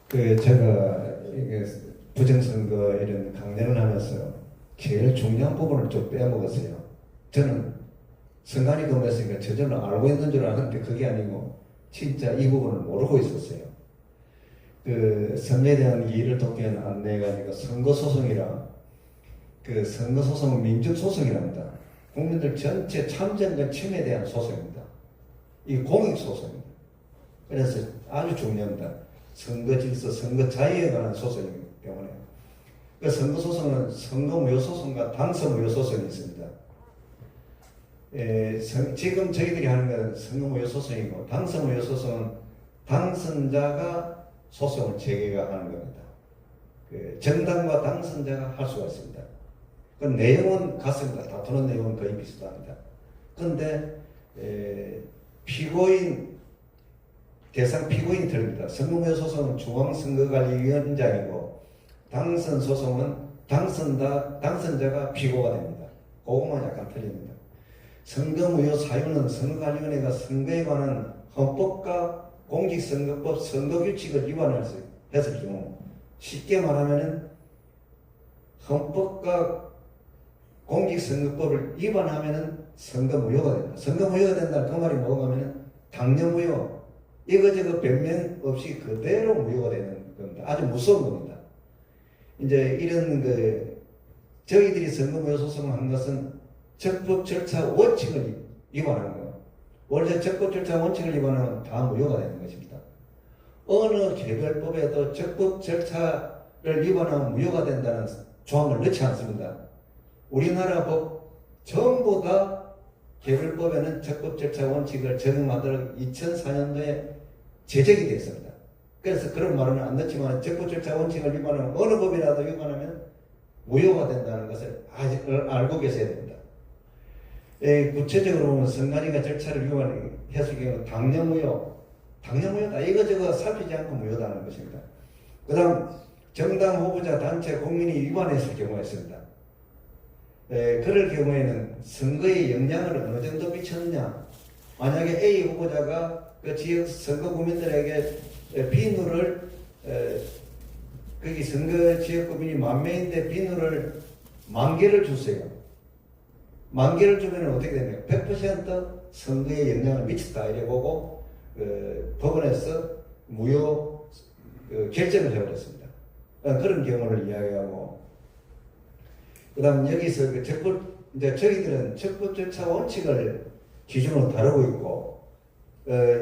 제가 이게 부정선거 이런 강연을 하면서 제일 중요한 부분을 좀 빼먹었어요. 저는 선관위 근무했으니까 저절로 알고 있는 줄 알았는데 그게 아니고 진짜 이 부분을 모르고 있었어요. 선거에 대한 이의를 돕기 위한 안내해가지고 선거소송이라 선거소송은 민주소송이랍니다. 국민들 전체 참정권 침해에 대한 소송입니다. 이 공익소송입니다. 그래서 아주 중요합니다. 선거질서, 선거 자유에 관한 소송이기 때문에. 선거소송은 선거무효소송과 당선무효소송이 있습니다. 지금 저희들이 하는 건 선거무효소송이고, 당선무효소송은 당선자가 소송을 제기하는 겁니다. 정당과 당선자가 할 수가 있습니다. 그 내용은 같습니다. 다투는 내용은 거의 비슷합니다. 그런데 대상 피고인이 틀립니다. 선거무효소송은 중앙선거관리위원장이고 당선소송은 당선자가 피고가 됩니다. 그것만 약간 틀립니다. 선거무효 사유는 선거관리위원회가 선거에 관한 헌법과 공직선거법 선거규칙을 위반했을 경우, 쉽게 말하면 헌법과 공직선거법을 위반하면 선거무효가 된다. 선거무효가 된다. 그 말이 뭐가 하면 당연무효, 이거저거 변명 없이 그대로 무효가 되는 겁니다. 아주 무서운 겁니다. 이제 이런 저희들이 선거무효 소송을 한 것은 적법 절차 원칙을 위반하는 거예요. 원래 적법 절차 원칙을 위반하면 다 무효가 되는 것입니다. 어느 개별법에도 적법 절차를 위반하면 무효가 된다는 조항을 넣지 않습니다. 우리나라 법 전부 다 개별법에는 적법 절차 원칙을 적용하도록 2004년도에 제정이 되었습니다. 그래서 그런 말은 안 넣지만 적법 절차 원칙을 위반하면 어느 법이라도 위반하면 무효가 된다는 것을 알고 계셔야 됩니다. 구체적으로 보면 선관위가 절차를 위반했을 경우 당연무효다. 이거저거 살피지 않고 무효다는 것입니다. 그 다음 정당 후보자 단체 국민이 위반했을 경우가 있습니다. 그럴 경우에는 선거에 영향을 어느 정도 미쳤느냐. 만약에 A 후보자가 그 지역 선거 구민들에게 비누를 거기 선거 지역 구민이 10,000명인데 비누를 10,000개를 주세요. 10,000개를 주면 어떻게 되나요? 100% 선거에 영향을 미쳤다 이래 보고 법원에서 무효 결정을 해버렸습니다. 그런 경우를 이야기하고, 그 다음 여기서 이제 저희들은 적법 절차 원칙을 기준으로 다루고 있고,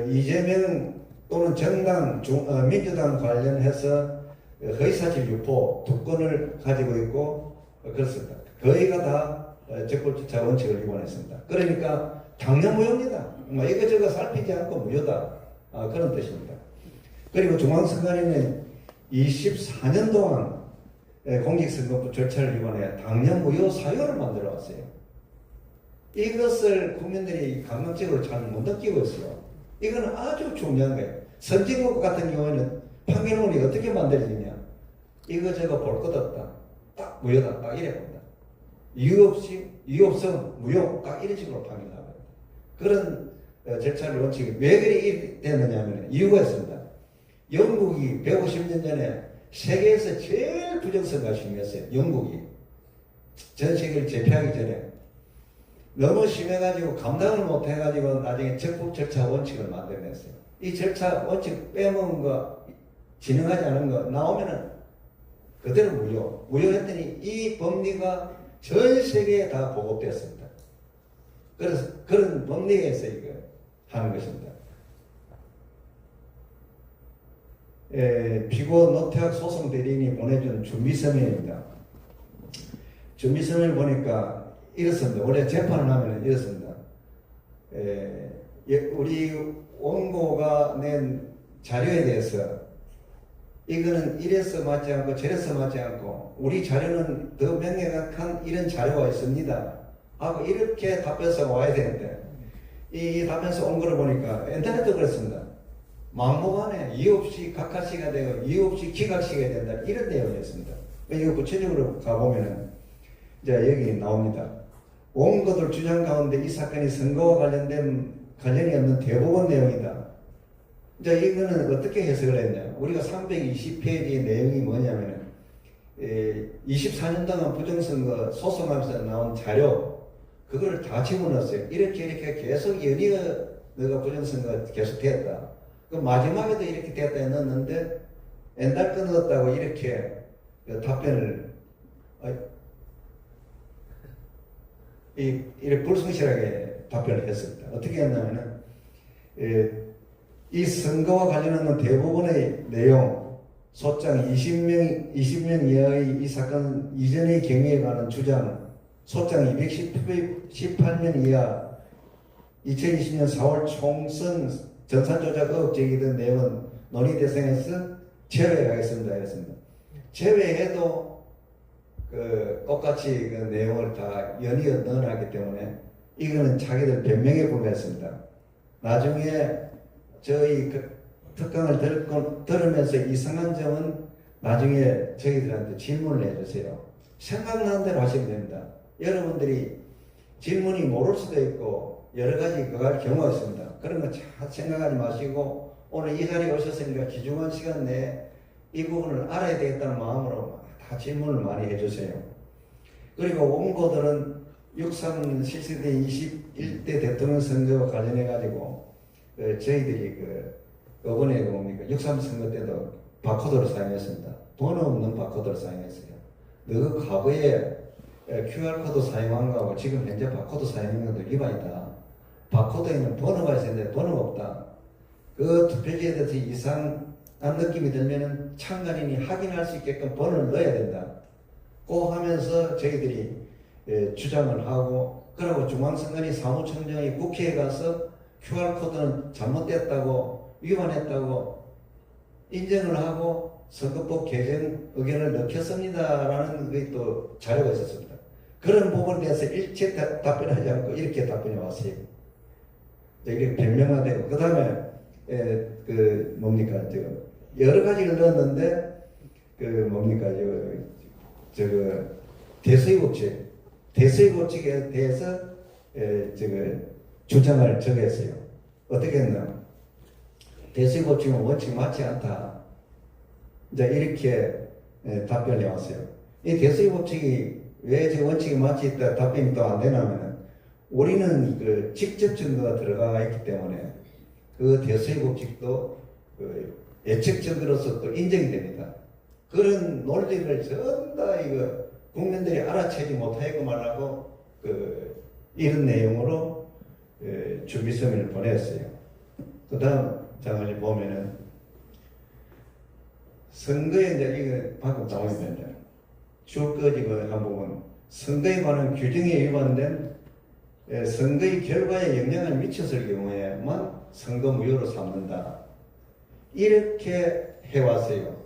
이재명 또는 정당, 민주당 관련해서 허위사실 유포 2건을 가지고 있고, 그렇습니다. 거의가 다 적법 절차 원칙을 위반했습니다. 그러니까 당연무효입니다. 이거저거 살피지 않고 무효다. 그런 뜻입니다. 그리고 중앙선관위는 24년 동안 공직선거법 절차를 위반해 당연무효 사유를 만들어 왔어요. 이것을 국민들이 감각적으로 잘 못 느끼고 있어요. 이건 아주 중요한 거예요. 선진국 같은 경우에는 판결문이 어떻게 만들어지냐. 이거저거 볼 것 없다. 딱 무효다. 딱 이래 봅니다. 이유 없으면 무효. 딱 이런 식으로 판결합니다. 그런 절차를 원칙이 왜 그렇게 됐느냐 하면 이유가 있습니다. 영국이 150년 전에 세계에서 제일 부정선거가 심했어요. 영국이. 전 세계를 제패하기 전에. 너무 심해가지고 감당을 못해가지고 나중에 적법 절차 원칙을 만들어냈어요. 이 절차 원칙 빼먹은 거, 진행하지 않은 거 나오면은 그대로 무효. 무효했더니 이 법리가 전 세계에 다 보급되었습니다. 그래서 그런 법리에서 이거 하는 것입니다. 피고 노태학 소송 대리인이 보내준 준비서면입니다. 준비서면을 보니까 이렇습니다. 원래 재판을 하면 이렇습니다. 우리 원고가 낸 자료에 대해서 이거는 이래서 맞지 않고 저래서 맞지 않고 우리 자료는 더 명확한 이런 자료가 있습니다 하고 이렇게 답변서가 와야 되는데 이 답변서 온 거를 보니까 인터넷도 그렇습니다. 막무가내 이유 없이 각하시가 되고 이유 없이 기각시가 된다 이런 내용이었습니다. 이거 구체적으로 가보면은 이제 여기 나옵니다. 원고들 주장 가운데 이 사건이 선거와 관련이 없는 대부분 내용이다. 이제 이거는 어떻게 해석을 했냐. 우리가 320페이지의 내용이 뭐냐면은, 24년 동안 부정선거 소송하면서 나온 자료, 그거를 다 집어넣었어요. 이렇게 계속 연이어가 부정선거 계속 됐다. 그 마지막에도 이렇게 됐다 넣었는데, 옛날 거 넣었다고 이렇게 그 답변을, 이렇게 불성실하게 답변을 했습니다. 어떻게 했냐면은, 이 선거와 관련한 대부분의 내용, 소장 20명 이하의 이 사건 이전의 경위에 관한 주장, 소장 218명 이하 2020년 4월 총선 전산조작 의혹 제기된 내용은 논의 대상에서 제외하겠습니다. 했습니다. 제외해도 똑같이 그 내용을 다 연이어 넣어놨기 때문에 이거는 자기들 변명에 불과했습니다. 나중에 저희 특강을 들으면서 이상한 점은 나중에 저희들한테 질문을 해주세요. 생각나는 대로 하시면 됩니다. 여러분들이 질문이 모를 수도 있고 여러 가지 그럴 경우가 있습니다. 그런 거 잘 생각하지 마시고 오늘 이 자리에 오셨으니까 귀중한 시간 내에 이 부분을 알아야 되겠다는 마음으로 다 질문을 많이 해주세요. 그리고 원고들은 6.3 실시대 21대 대통령 선거와 관련해 가지고 저희들이 이번에 뭡니까 6.3 선거 때도 바코드를 사용했습니다. 번호 없는 바코드를 사용했어요. 그 과거에 QR코드 사용한 거하고 지금 현재 바코드 사용하는 것도 위반이다. 바코드에는 번호가 있었는데 번호가 없다. 그 투표지에 대해서 이상한 느낌이 들면은 참관인이 확인할 수 있게끔 번호를 넣어야 된다. 고 하면서 저희들이 주장을 하고, 그리고 중앙선관위 사무총장이 국회에 가서 QR코드는 잘못됐다고, 위반했다고 인정을 하고 선거법 개정 의견을 넣겠습니다라는 게 또 자료가 있었습니다. 그런 부분에 대해서 일체 답변하지 않고 이렇게 답변이 왔어요. 이렇게 변명화되고, 그 다음에 뭡니까 여러 가지를 넣었는데 뭡니까 대수의 법칙에 대해서 주장을 정했어요. 어떻게 했나? 대수의 법칙은 원칙 맞지 않다. 이제 이렇게 답변이 왔어요. 이 대수의 법칙이 왜 제 원칙이 맞지 있다 답변이 또 안 되냐면은 우리는 직접 증거가 들어가 있기 때문에 그 대수의 법칙도 예측 증거로서 또 인정이 됩니다. 그런 논리를 전부 다 국민들이 알아채지 못하고 말라고 이런 내용으로 준비서면을 보냈어요. 그 다음 장을 보면은 선거에 이제 이거 방금 나오는데 줄 꺼지고 한 부분 선거에 관한 규정에 위반된 선거의 결과에 영향을 미쳤을 경우에만 선거 무효로 삼는다. 이렇게 해왔어요.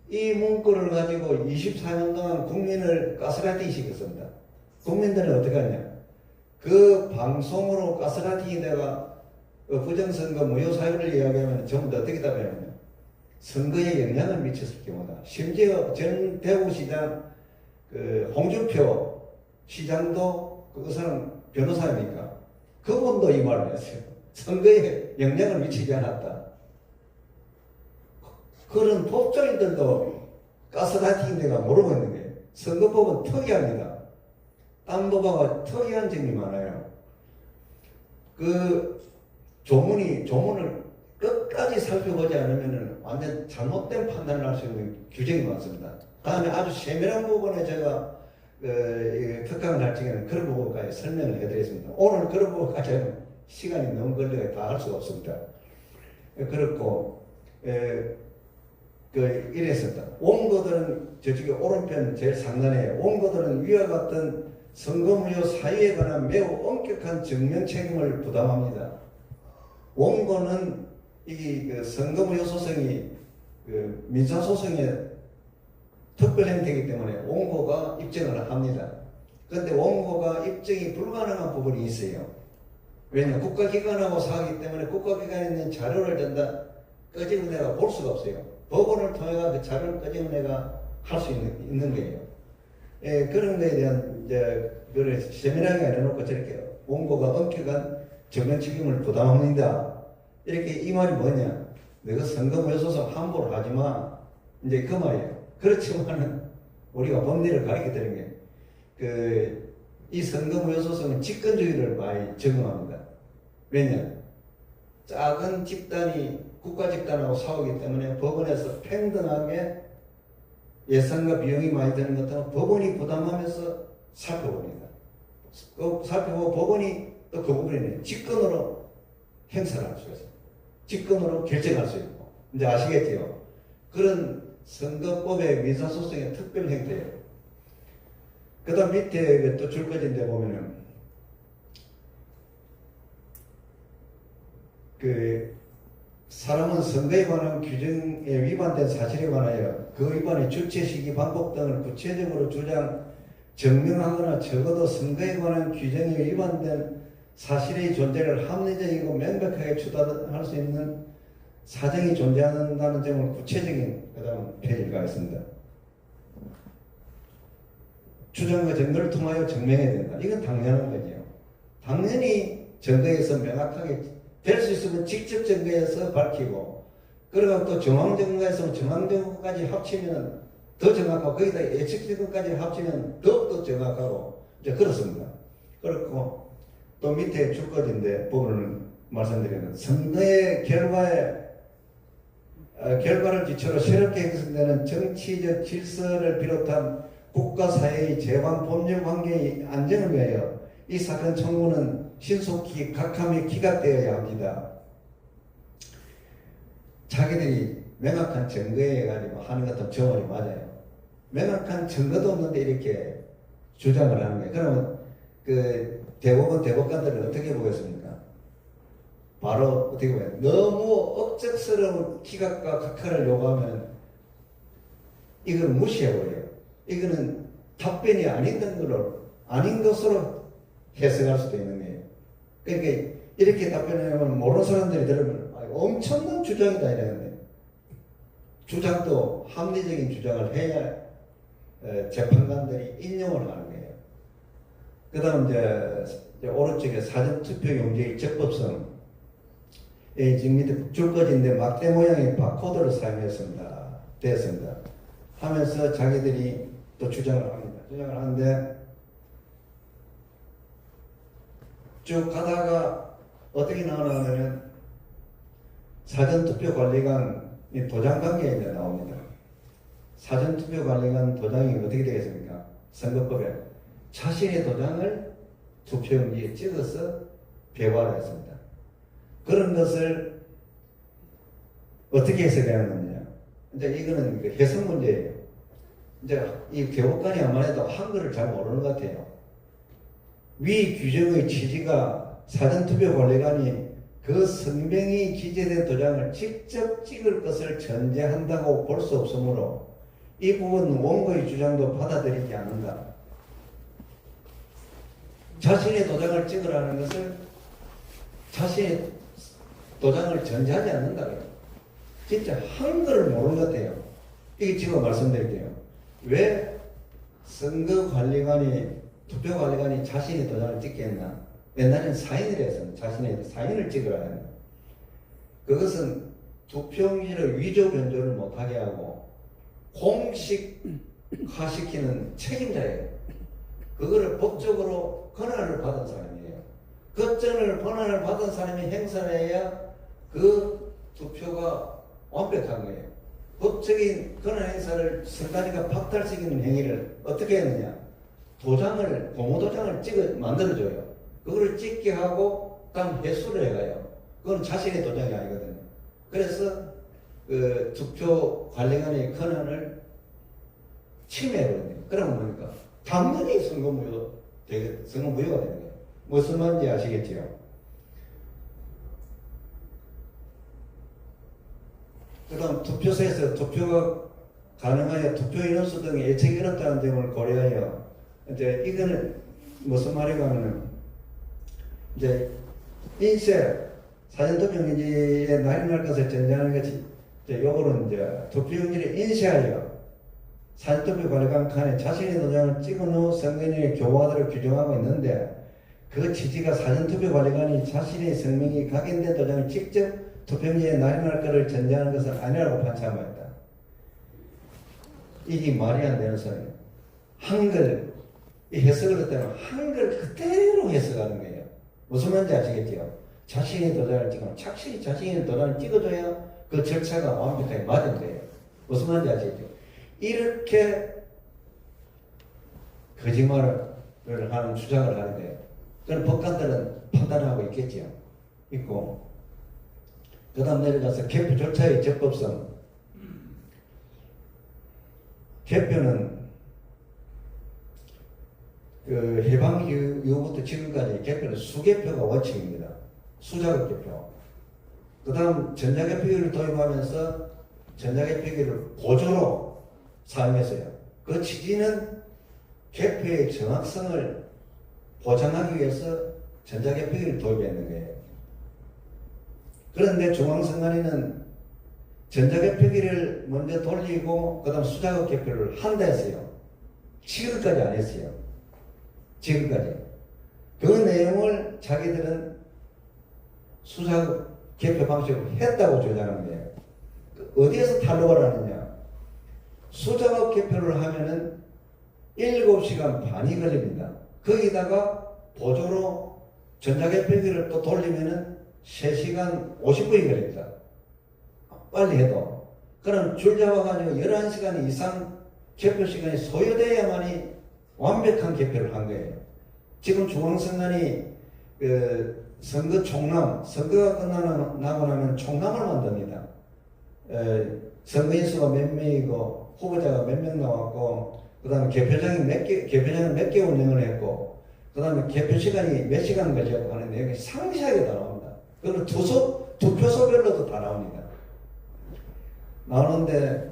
이 문구를 가지고 24년 동안 국민을 가스라이팅 시켰습니다. 국민들은 어떻게 하냐? 그 방송으로 가스라이팅이 내가 부정선거 무효 사유를 이야기하면 전부 다 어떻게 답하냐면 선거에 영향을 미쳤을 경우다. 심지어 전 대구시장 홍준표 시장도 그 사람 변호사입니까? 그분도 이 말을 했어요. 선거에 영향을 미치지 않았다. 그런 법조인들도 가스라이팅 내가 모르고 있는 거예요. 선거법은 특이합니다. 딴 법하고 특이한 점이 많아요. 조문을 끝까지 살펴보지 않으면 완전 잘못된 판단을 할 수 있는 규정이 많습니다. 다음에 아주 세밀한 부분에 제가 특강을 할 적에는 그런 부분까지 설명을 해드리겠습니다. 오늘 그런 부분까지는 시간이 너무 걸려서 다 할 수가 없습니다. 그렇고 이랬습니다. 원고들은 저쪽에 오른편 제일 상단에 원고들은 위와 같은 선거무효 사유에 관한 매우 엄격한 증명 책임을 부담합니다. 원고는 이 선거무효 소송이 민사소송의 특별행위이기 때문에 원고가 입증을 합니다. 그런데 원고가 입증이 불가능한 부분이 있어요. 왜냐하면 국가기관하고 사기 때문에 국가기관에 있는 자료를 전다 끄집어 내가 볼 수가 없어요. 법원을 통해 그 자료를 끄집어 내가 할 수 있는 거예요. 그런 거에 대한 그걸 세밀하게 해놓고 저렇게 원고가 엄격한 증명 책임을 부담합니다. 이렇게 이 말이 뭐냐? 너가 선거 요소서 함부로 하지 마. 이제 그 말이에요. 그렇지만은 우리가 법리를 가르쳐 드리는 게 이 선거 요소서는 직권주의를 많이 적용합니다. 왜냐? 작은 집단이 국가 집단하고 싸우기 때문에 법원에서 평등하게 예산과 비용이 많이 드는 것들은 법원이 부담하면서 살펴봅니다. 살펴보고 법원이 또 그 부분에 직권으로 행사를 할 수 있어요. 직권으로 결정할 수 있고. 이제 아시겠지요? 그런 선거법의 민사소송의 특별 형태예요. 그 다음 밑에 또 줄거지인데 보면은 사람은 선거에 관한 규정에 위반된 사실에 관하여 그 위반의 주체, 시기, 방법 등을 구체적으로 증명하거나 적어도 선거에 관한 규정에 위반된 사실의 존재를 합리적이고 명백하게 추단할 수 있는 사정이 존재한다는 점을 구체적인 그 다음 페이지를 가겠습니다. 주장과 증거를 통하여 증명해야 된다. 이건 당연한 거죠. 당연히 증거에서 명확하게 될 수 있으면 직접 증거에서 밝히고, 그러고 또 정황 증거에서 정황 증거까지 합치면 더 정확하고, 거기다 예측 증거까지 합치면 더욱더 정확하고, 이제 그렇습니다. 그렇고, 또 밑에 줄거지인데 부분을 말씀드리면, 선거의 결과를 기초로 새롭게 형성되는 정치적 질서를 비롯한 국가사회의 제방 법률 관계의 안정을 위하여 이 사건 청구는 신속히 각함에 기각되어야 합니다. 자기들이 명확한 증거에 가지고 하는 것도 정원이 맞아요. 명확한 증거도 없는데 이렇게 주장을 하는 거예요. 그러면 대법원 대법관들은 어떻게 보겠습니까? 바로 어떻게 보면 너무 억척스러운 기각과 각하를 요구하면 이걸 무시해버려요. 이거는 답변이 아닌 것으로 해석할 수도 있는 거예요. 그러니까 이렇게 답변하면 모르는 사람들이 들으면 엄청난 주장이다 이러는데, 주장도 합리적인 주장을 해야 재판관들이 인용을 하는 거예요. 그 다음 이제 오른쪽에 사전투표용지의 적법성, 지금 밑에 줄거지인데 막대 모양의 바코드를 사용했습니다. 되었습니다. 하면서 자기들이 또 주장을 합니다. 주장을 하는데 쭉 가다가 어떻게 나오냐면 사전투표관리관이 도장관계에 이제 나옵니다. 사전투표관리관 도장이 어떻게 되겠습니까? 선거법에 자신의 도장을 투표용지에 찍어서 배부를 했습니다. 그런 것을 어떻게 해석해야 하느냐. 이제 이거는 해석 문제예요. 이제 이 교육관이 아무래도 한글을 잘 모르는 것 같아요. 위 규정의 취지가 사전투표관리관이 그 성명이 기재된 도장을 직접 찍을 것을 전제한다고 볼 수 없으므로 이 부분 원고의 주장도 받아들이지 않는다. 자신의 도장을 찍으라는 것을 자신의 도장을 전제하지 않는다. 진짜 한글을 모르는 것 같아요. 이게 지금 말씀드릴게요. 왜 선거관리관이, 투표관리관이 자신의 도장을 찍겠나? 옛날에는 사인을 했었는데 자신의 사인을 찍으라 했는데, 그것은 투표용지를 위조 변조를 못하게 하고 공식화시키는 책임자예요. 그거를 법적으로 권한을 받은 사람이에요. 권한을 받은 사람이 행사를 해야 그 투표가 완벽한 거예요. 법적인 권한 행사를 선관위가 박탈시키는 행위를 어떻게 했느냐? 공모도장을 만들어줘요. 그거를 찍게 하고 다음 회수를 해가요. 그건 자신의 도장이 아니거든요. 그래서 그 투표관리관의 권한을 침해해버립니다. 그러면 뭡니까? 당연히 선거무효가 되는 거예요. 무슨 말인지 아시겠지요? 그 다음 투표소에서 투표가 가능하여 투표 인원수 등의 예측이 어렵다는 점을 고려하여, 이제 이거는 무슨 말이고 하면은, 이제 사전투표용지에 날인할 것을 전제하는 것이, 요거는 이제 투표용지를 인쇄하여 사전투표관리관 칸에 자신의 도장을 찍은 후 선거인의 교화들을 규정하고 있는데, 그 취지가 사전투표관리관이 자신의 성명이 각인된 도장을 직접 투표용지에 날인할 것을 전제하는 것은 아니라고 판시하였다. 이게 말이 안 되는 소리예요. 한글, 이 해석을 했다면 한글 그대로 해석하는 거예요. 무슨 말인지 아시겠죠? 자신이 도장을 찍으면 착실히 자신이 도장을 찍어줘야 그 절차가 완벽하게 맞은 거예요. 무슨 말인지 아시겠죠? 이렇게 거짓말을 하는 주장을 하는데, 그런 법관들은 판단하고 있겠죠. 있고, 그 다음 내려가서 개표 절차의 적법성. 개표는 그 해방 이후부터 지금까지 개표는 수개표가 원칙입니다. 수작업 개표. 그 다음 전자개표기를 도입하면서 전자개표기를 보조로 사용했어요. 그 취지는 개표의 정확성을 보장하기 위해서 전자개표기를 도입했는 거예요. 그런데 중앙선관위는 전자개표기를 먼저 돌리고 그 다음 수작업 개표를 한다 했어요. 지금까지 안 했어요. 지금까지. 그 내용을 자기들은 수작업 개표 방식으로 했다고 주장하는 거예요. 어디에서 탄로를 하느냐. 수작업 개표를 하면은 7시간 반이 걸립니다. 거기다가 보조로 전자개표기를 또 돌리면은 3시간 50분이 걸립니다. 빨리 해도. 그럼 줄 잡아가지고 11시간 이상 개표 시간이 소요돼야만이 완벽한 개표를 한 거예요. 지금 중앙선관위 선거 총람, 선거가 끝나고 나면 총람을 만듭니다. 선거인수가 몇 명이고 후보자가 몇 명 나왔고 그 다음에 개표장을 몇 개 운영을 했고 그 다음에 개표 시간이 몇 시간 걸렸고 하는 내용이 상세하게 다 나옵니다. 그리고 투표소별로도 다 나옵니다. 나오는데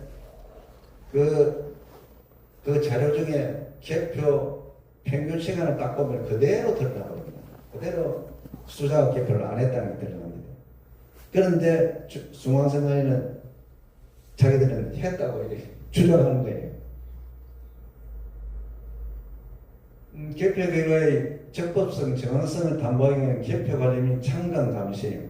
그 자료 중에 개표 평균 시간을 딱 보면 그대로 드러나버립니다. 그대로 수작업 개표를 안 했다는 게 드러납니다. 그런데 중앙선관위는 자기들은 했다고 이렇게 주장하는 거예요. 개표 결과의 적법성, 정확성을 담보하기 위한 개표 관련 창당 감시예요.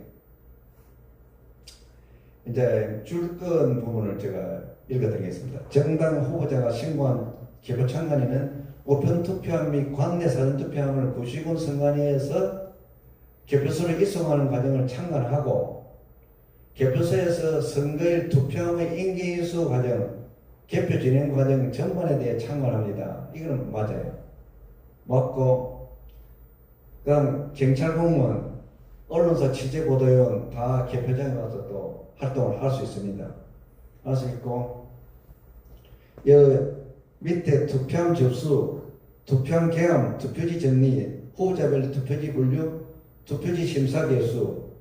이제 줄건 부분을 제가 읽어드리겠습니다. 정당 후보자가 신고한 개표 창간에는 우편 투표함 및 관내 사전 투표함을 구시군 선관위에서 개표소를 입송하는 과정을 창간하고 개표소에서 선거일 투표함의 인계인수 과정, 개표 진행 과정 전반에 대해 창간합니다. 이거는 맞아요. 맞고, 그다음 경찰 공무원, 언론사 취재보도원 다 개표장에 와서 또 활동을 할 수 있습니다. 할 수 있고, 여기 밑에 투표함 접수, 투표함 개함, 투표지 정리, 후보자별 투표지 분류, 투표지 심사 개수,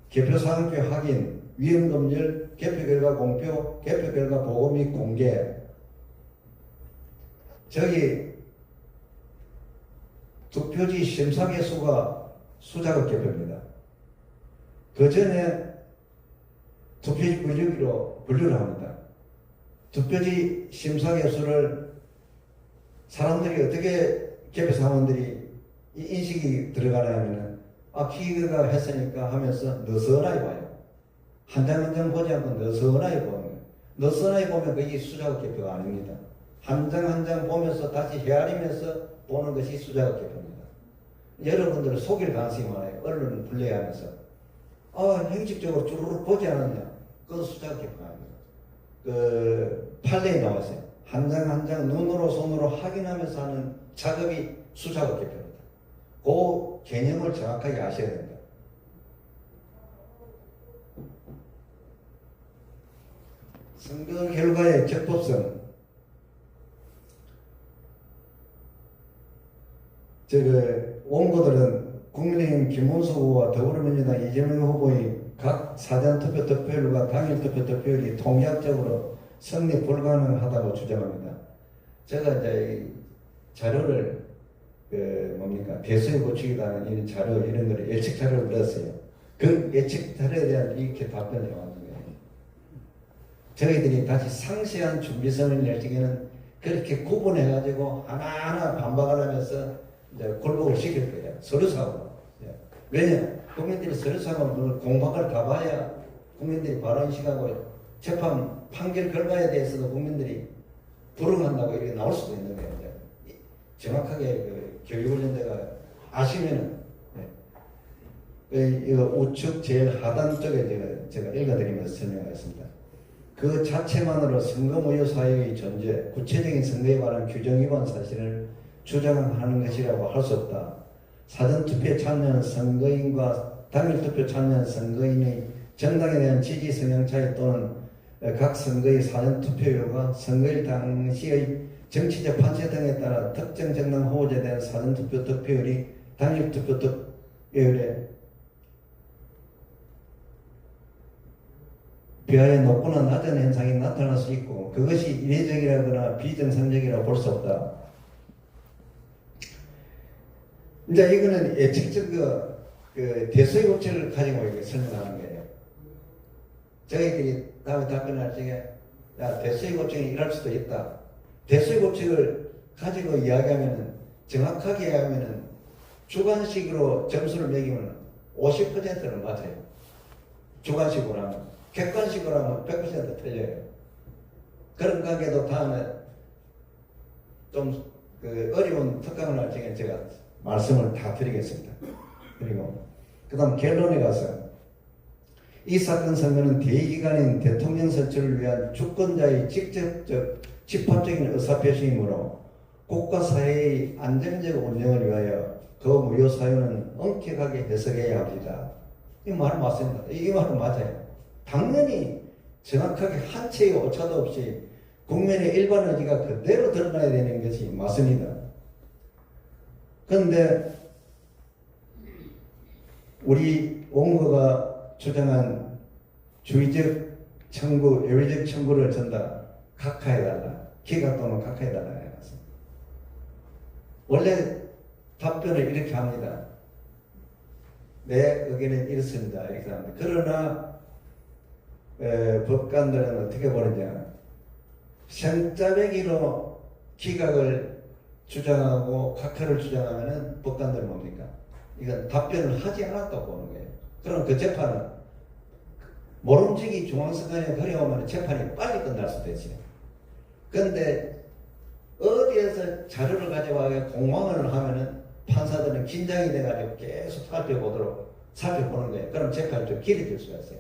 개표 사항표 확인, 위헌검열, 개표 결과 공표, 개표 결과 보고 및 공개. 저기 투표지 심사 개수가 수작업 개표입니다. 그 전에 투표지 분류기로 분류를 합니다. 투표지 심사 개수를 사람들이 어떻게 개표 사원들이 인식이 들어가냐면은 기계가 했으니까 하면서 느슨하게 봐요. 한 장 한 장 보지 않고 느슨하게 보는 거예요. 느슨하게 보면 그게 수작업 개표가 아닙니다. 한 장 한 장 보면서 다시 헤아리면서 보는 것이 수작업 개표입니다. 여러분들은 속일 가능성이 많아요. 언론을 불리하면서 형식적으로 쭈루룩 보지 않았냐. 그건 수작업 개표가 아닙니다. 그 판례에 나와 있어요. 한 장 한 장 눈으로 손으로 확인하면서 하는 작업이 수작업 개표입니다. 그 개념을 정확하게 아셔야 됩니다. 선거 결과의 적법성. 원고들은 국민의힘 김문수 후보와 더불어민주당 이재명 후보의 각 사전투표 득표율과 당일투표 득표율이 통계학적으로 성립 불가능하다고 주장합니다. 제가 이제 이 자료를 대수에 고치기라는 이런 자료 이런 거를 예측 자료를 넣었어요. 그 예측 자료에 대한 이렇게 답변을 해왔는 거예요. 저희들이 다시 상세한 준비성을 낼 적에는 그렇게 구분해가지고 하나하나 반박을 하면서 이제 굴복을 시킬 거예요. 서류상으로. 왜냐? 국민들이 서류상으로 공박을 다 봐야 국민들이 바로 인식하고 재판 판결 결과에 대해서도 국민들이 불응한다고 이렇게 나올 수도 있는 거예요. 정확하게 그 교육훈련대가 아시면은 이거 우측 제일 하단 쪽에 제가 읽어드리면서 설명하겠습니다. 그 자체만으로 선거무효 사유의 존재, 구체적인 선거에 관한 규정 위반 사실을 주장하는 것이라고 할 수 없다. 사전투표에 참여한 선거인과 당일투표 참여한 선거인의 정당에 대한 지지 성향 차이 또는 각 선거의 사전투표율과 선거일 당시의 정치적 판세 등에 따라 특정 정당 후보자에 대한 사전투표 득표율이 당일투표 득표율에 비하여 높거나 낮은 현상이 나타날 수 있고 그것이 이례적이라거나 비정상적이라고 볼 수 없다. 이제 이거는 예측적 그 대수의 법칙을 가지고 이렇게 설명하는 거예요. 저희들이 다음에 답변할 적에 대수의 법칙이 일할 수도 있다. 대수의 법칙을 가지고 이야기하면은 정확하게 이야기하면은 주관식으로 점수를 매기면 50%는 맞아요. 주관식으로 하면. 객관식으로 하면 100% 틀려요. 그런 관계도 다음에 좀 그 어려운 특강을 할 적에 제가 말씀을 다 드리겠습니다. 그리고 그 다음 결론에 가서 이 사건 선거는 대의기관인 대통령 선출을 위한 주권자의 직접적 집합적인 의사표시이므로 국가 사회의 안정적 운영을 위하여 그 무효 사유는 엄격하게 해석해야 합니다. 이 말은 맞습니다. 이 말은 맞아요. 당연히 정확하게 한 채의 오차도 없이 국민의 일반 의지가 그대로 드러나야 되는 것이 맞습니다. 그런데 우리 원고가 주장한 주의적 청구, 예외적 청구를 전다. 각하해달라. 기각 또는 각하해달라. 원래 답변을 이렇게 합니다. 내 의견은 이렇습니다. 이렇게 합니다. 그러나 법관들은 어떻게 보느냐. 생짜배기로 기각을 주장하고 각하를 주장하면은 법관들은 뭡니까? 이건 답변을 하지 않았다고 보는 거예요. 그럼 그 재판은 모름지기 중앙선관위에 걸려오면 재판이 빨리 끝날 수도 있어요. 그런데 어디에서 자료를 가져와서 공방을 하면은 판사들은 긴장이 돼가지고 계속 살펴보는 거예요. 그럼 재판이 좀 길어질 수가 있어요.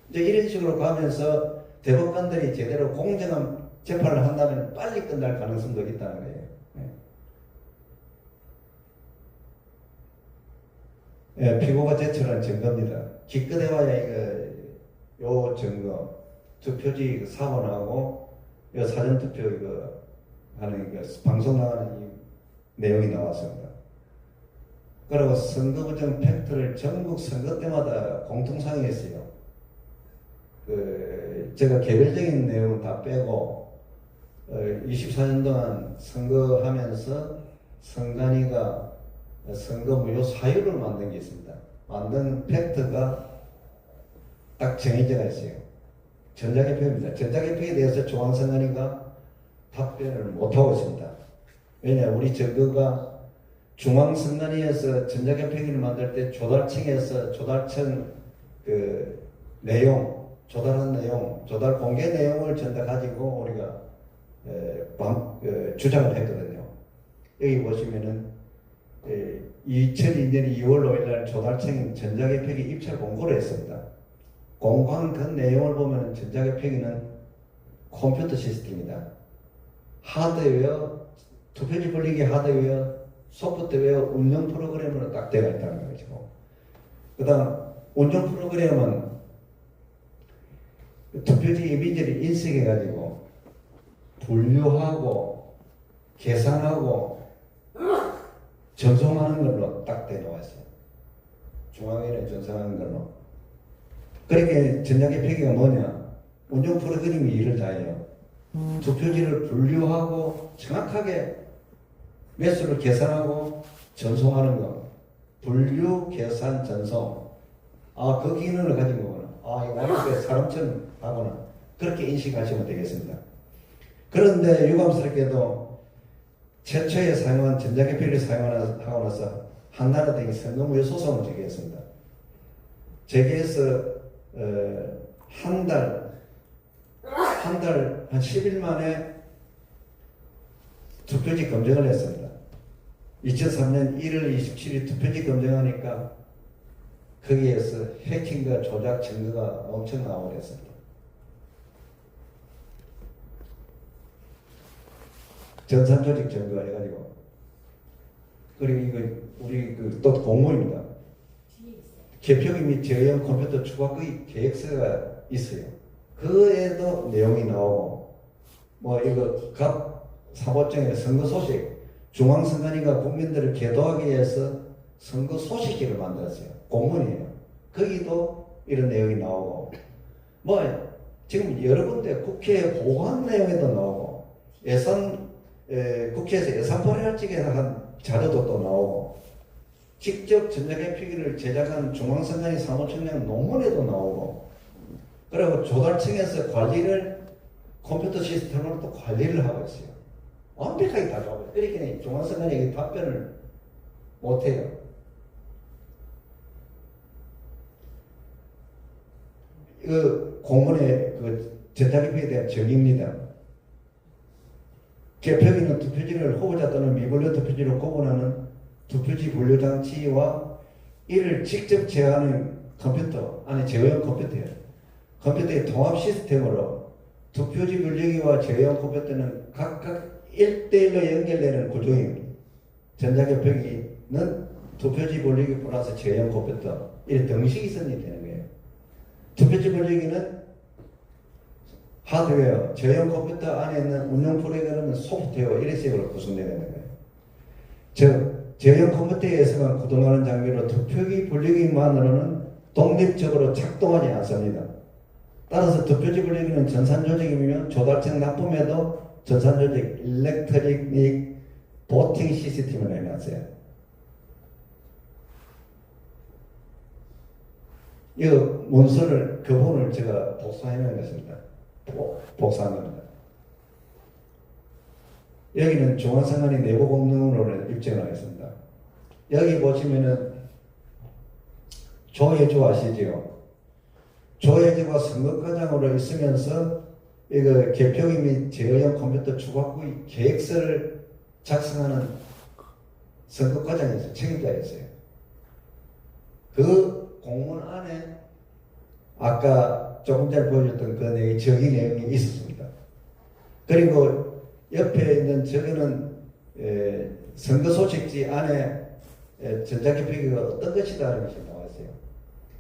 이제 이런 식으로 가면서 대법관들이 제대로 공정한 재판을 한다면 빨리 끝날 가능성도 있다는 거예요. 예, 피고가 제출한 증거입니다. 기껏해봐야 요 증거, 투표지 사본하고 요 사전투표 하는 방송 나가는 이 내용이 나왔습니다. 그리고 선거부정 팩트를 전국 선거 때마다 공통상이 있어요. 제가 개별적인 내용은 다 빼고 24년 동안 선거하면서 선관위가 선거 무효 사유를 만든 게 있습니다. 만든 팩트가 딱 정해져 있어요. 전자개표입니다. 전자개표에 대해서 중앙선관위가 답변을 못하고 있습니다. 왜냐, 우리 증거가 중앙선관위에서 전자개표기를 만들 때 조달청에서 조달청 내용, 조달한 내용, 조달 공개 내용을 전다 가지고 우리가 주장을 했거든요. 여기 보시면은 2002년 2월 5일 날 조달청 전자개표기 입찰 공고를 했습니다. 공고한 그 내용을 보면 전자개표기는 컴퓨터 시스템이다. 하드웨어, 투표지 분리기 하드웨어, 소프트웨어 운영 프로그램으로 딱 되어 있다는 거죠. 그 다음 운영 프로그램은 투표지 이미지를 인식해가지고 분류하고 계산하고 전송하는 걸로 딱 되어 있어요. 중앙위원회 전송하는 걸로. 그렇게 전자개표기가 뭐냐? 운영 프로그램이 일을 다 해요. 투표지를 분류하고 정확하게 매수를 계산하고 전송하는 거. 분류, 계산, 전송. 그 기능을 가진 거구나. 이거 사람처럼 하구나. 그렇게 인식하시면 되겠습니다. 그런데 유감스럽게도 최초에 사용한 전자개표기를 사용하고 나서 한나라 등이 선거무효 소송을 제기했습니다. 제기해서 한 달, 한 10일 만에 투표지 검증을 했습니다. 2003년 1월 27일 투표지 검증하니까 거기에서 해킹과 조작 증거가 엄청 나오겠습니다. 전산 조직 증거 해가지고. 그리고 이거 우리 또 공모입니다. 개표 및 제어형 컴퓨터 추가 계획서가 있어요. 그에도 내용이 나오고, 뭐 이거 각 사법정의 선거 소식, 중앙선관위가 국민들을 계도하기 위해서 선거 소식지를 만들었어요. 공문이에요. 거기도 이런 내용이 나오고, 뭐 지금 여러 군데 국회 보고한 내용에도 나오고, 국회에서 예산 발의할 적에 한 자료도 또 나오고, 직접 전자개표기를 제작한 중앙선관위 사무총장 논문에도 나오고, 그리고 조달청에서 관리를 컴퓨터 시스템으로 또 관리를 하고 있어요. 완벽하게 다 하고 있어요. 이렇게 중앙선관위 답변을 못해요. 공문의 전자개표에 대한 정의입니다. 개표기는 투표지를 후보자 또는 미분류 투표지로 구분하는 투표지 분류 장치와 이를 직접 제어하는 컴퓨터, 안에 제어형 컴퓨터예요. 컴퓨터의 통합 시스템으로 투표지 분류기와 제어형 컴퓨터는 각각 1대1로 연결되는 구조입니다. 전자개표기는 투표지 분류기 플러스 제어형 컴퓨터, 이렇게 등식이 선정되는 거예요. 투표지 분류기는 하드웨어, 제어형 컴퓨터 안에 있는 운영 프로그램은 소프트웨어, 이런 식으로 구성되는 거예요. 즉, 제어형 컴퓨터에서만 구동하는 장비로 투표기 분류기만으로는 독립적으로 작동하지 않습니다. 따라서 투표지 분류기는 전산조직이며 조달청 납품에도 전산조직 일렉트릭 보팅 시스템을 해놨어요. 이 문서를, 그 부분을 제가 복사해놓은 것입니다. 복사한 겁니다. 여기는 중앙선관위 내부 공문으로 입증을 하겠습니다. 여기 보시면은 조혜주 아시지요? 조혜주가 선거과장으로 있으면서 이거 개표기 및 제어형 컴퓨터 추가구입 계획서를 작성하는 선거과장이었어요. 책임자였어요. 그 공문 안에 아까 조금 전에 보여줬던 그 정의 내용이 있었습니다. 그리고 옆에 있는 저거는 선거 소식지 안에 전자개표기가 어떤 것이다라는 것이 나와 있어요.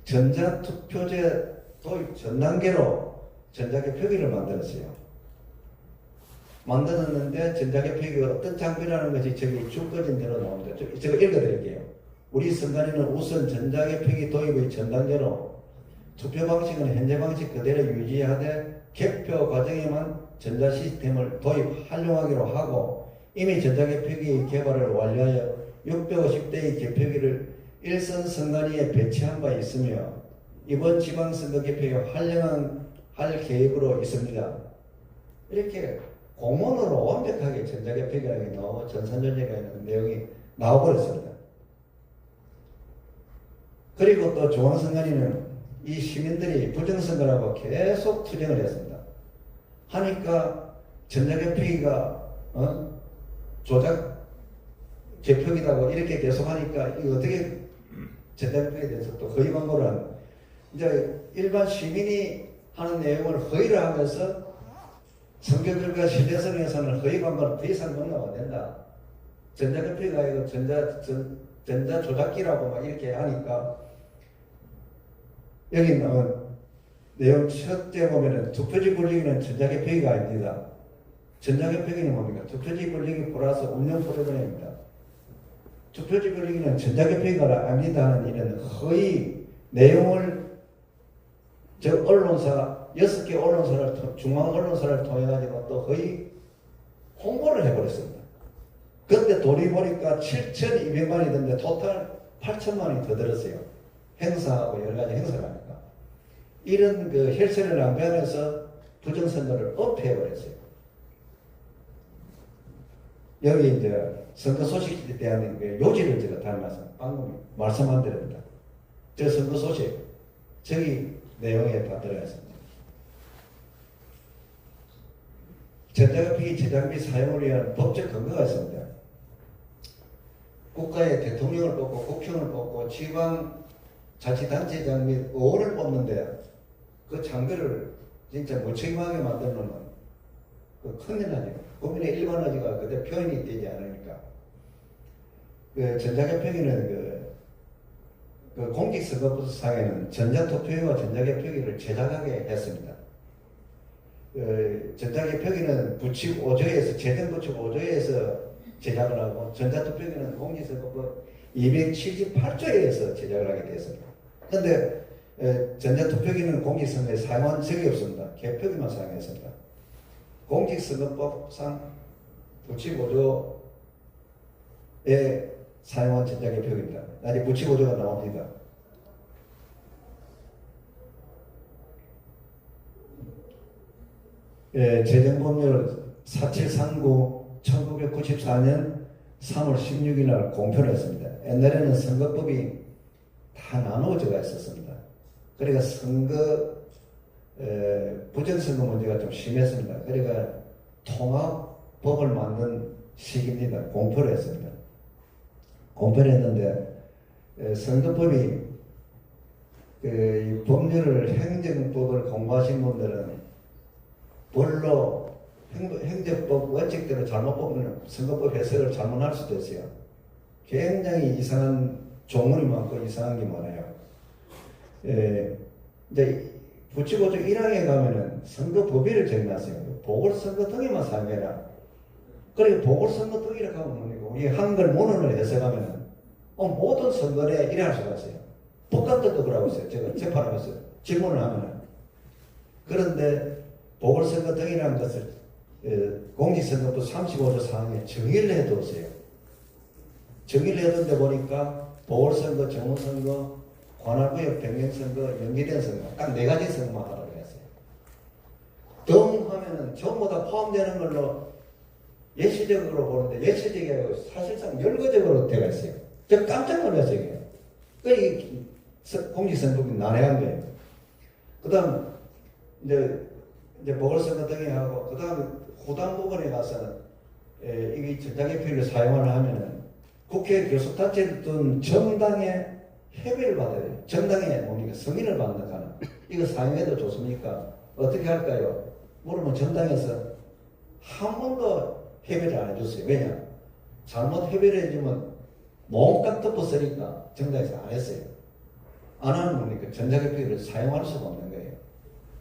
전자투표제 도입 전 단계로 전자개표기를 만들었어요. 만들었는데 전자개표기가 어떤 장비라는 것이 저기 줄거진 대로 나옵니다. 제가 읽어드릴게요. 우리 선관위는 우선 전자개표기 도입의 전 단계로 투표 방식은 현재 방식 그대로 유지하되 개표 과정에만 전자 시스템을 도입 활용하기로 하고, 이미 전자개표기 개발을 완료하여 650대의 개표기를 일선 선관위에 배치한 바 있으며 이번 지방선거 개표에 활용할 계획으로 있습니다. 이렇게 공문으로 완벽하게 전자개표기가 나오고 전산조직에 있는 내용이 나와버렸습니다. 그리고 또 중앙선관위는 이 시민들이 부정선거라고 계속 투쟁을 했습니다. 하니까 전자개표기가 조작 개표기라고 이렇게 계속 하니까 이거 어떻게 전자개표기에 대해서 또 허위 광고를 하는, 이제 일반 시민이 하는 내용을 허위를 하면서 선거 결과 신뢰성에서는 허위 광고는 더 이상 용납 안 된다. 전자개표기가 이거 전자 조작기라고 막 이렇게 하니까 여기 나온 내용 첫째 보면은 투표지 분류기는 전자개표기가 아닙니다. 전자개표기는 뭡니까? 투표지 분류기 플러스 운영 프로그램입니다. 투표지 분류기는 전자개표기가 아닙니다 하는 이런 허위 내용을 저 언론사 6개 언론사를 중앙 언론사를 통해 가지고 또 허위 홍보를 해버렸습니다. 그때 돈이 보니까 7,200만이 든데 토탈 8천만이 더 들었어요. 행사하고 여러 가지 행사를 하니까. 이런 그 혈세를 낭비하면서 부정선거를 업해버렸어요. 여기 이제 선거 소식에 대한 요지를 제가 닮아서 방금 말씀한 대로입니다. 저 선거 소식, 저기 내용에 다 들어가 있습니다. 전자기표기 제작 및 사용을 위한 법적 근거가 있습니다. 국가의 대통령을 뽑고 국회의원을 뽑고 지방자치단체장 및 의원을 뽑는데 그 장비를 진짜 무책임하게 만들어 놓으면 그 큰일 나죠. 국민의 일반화지가 그대 표현이 되지 않으니까. 그 전자개표기는 그 공직선거법상에는 전자투표기와 전자개표기를 제작하게 했습니다. 그 전자개표기는 부칙 5조에서 재정부칙 5조에서 제작을 하고 전자투표기는 공직선거법 278조에서 제작을 하게 되었습니다. 그런데 전자투표기는 공직선거에 사용한 적이 없습니다. 개표기만 사용했습니다. 공직선거법상 부칙 5조에 사용한 전자개표기입니다. 나중에 부칙 5조가 나옵니다. 재정법률 4739 1994년 3월 16일 날 공표를 했습니다. 옛날에는 선거법이 다 나누어져 있었습니다. 그러니까 부정선거 문제가 좀 심했습니다. 그러니까 통합법을 만든 시기입니다. 공표를 했습니다. 공표를 했는데 선거법이 이 법률을 행정법을 공부하신 분들은 본로 행정법 원칙대로 잘못 보면 선거법 해석을 잘못할 수도 있어요. 굉장히 이상한 조문이 많고 이상한 게 많아요. 이제 부칙5조 1항에 가면은 선거법위를 정해놨어요. 보궐선거 등에만 사용해라. 그리고 보궐선거 등이라고 하면 뭡니까? 우리 한글 문헌을 해석하면은 모든 선거에 이래 할 수가 있어요. 법관들도 그러고 있어요. 제가 재판하면서 질문을 하면은. 그런데 보궐선거 등이라는 것을 공직선거법 35조 사항에 정의를 해두었어요. 정의를 해둔데 보니까 보궐선거, 정원선거, 관할구역 변경선거, 연기된 선거 딱 4가지 선거만 하라고 했어요. 등 하면은 전부 다 포함되는 걸로 예시적으로 보는데 예시적이 아니고 사실상 열거적으로 되어 있어요. 제가 깜짝 놀랐어요. 그러니까 공직선거법이 난해한 거예요. 그 다음 이제 보궐선거 등에 하고 그 다음에 후단 부분에 가서는 이게 전자개표기를 사용을 하면은 국회 교섭단체를 둔 정당의 협의를 받아야 돼요. 정당의 뭡니까? 승인을 받는 거는 이거 사용해도 좋습니까? 어떻게 할까요? 물으면 정당에서 한 번도 협의를 안 해줬어요. 왜냐? 잘못 협의를 해주면 몸값 덮어쓰니까 정당에서 안 했어요. 안 하는 뭡니까? 전자개표기를 사용할 수가 없는 거예요.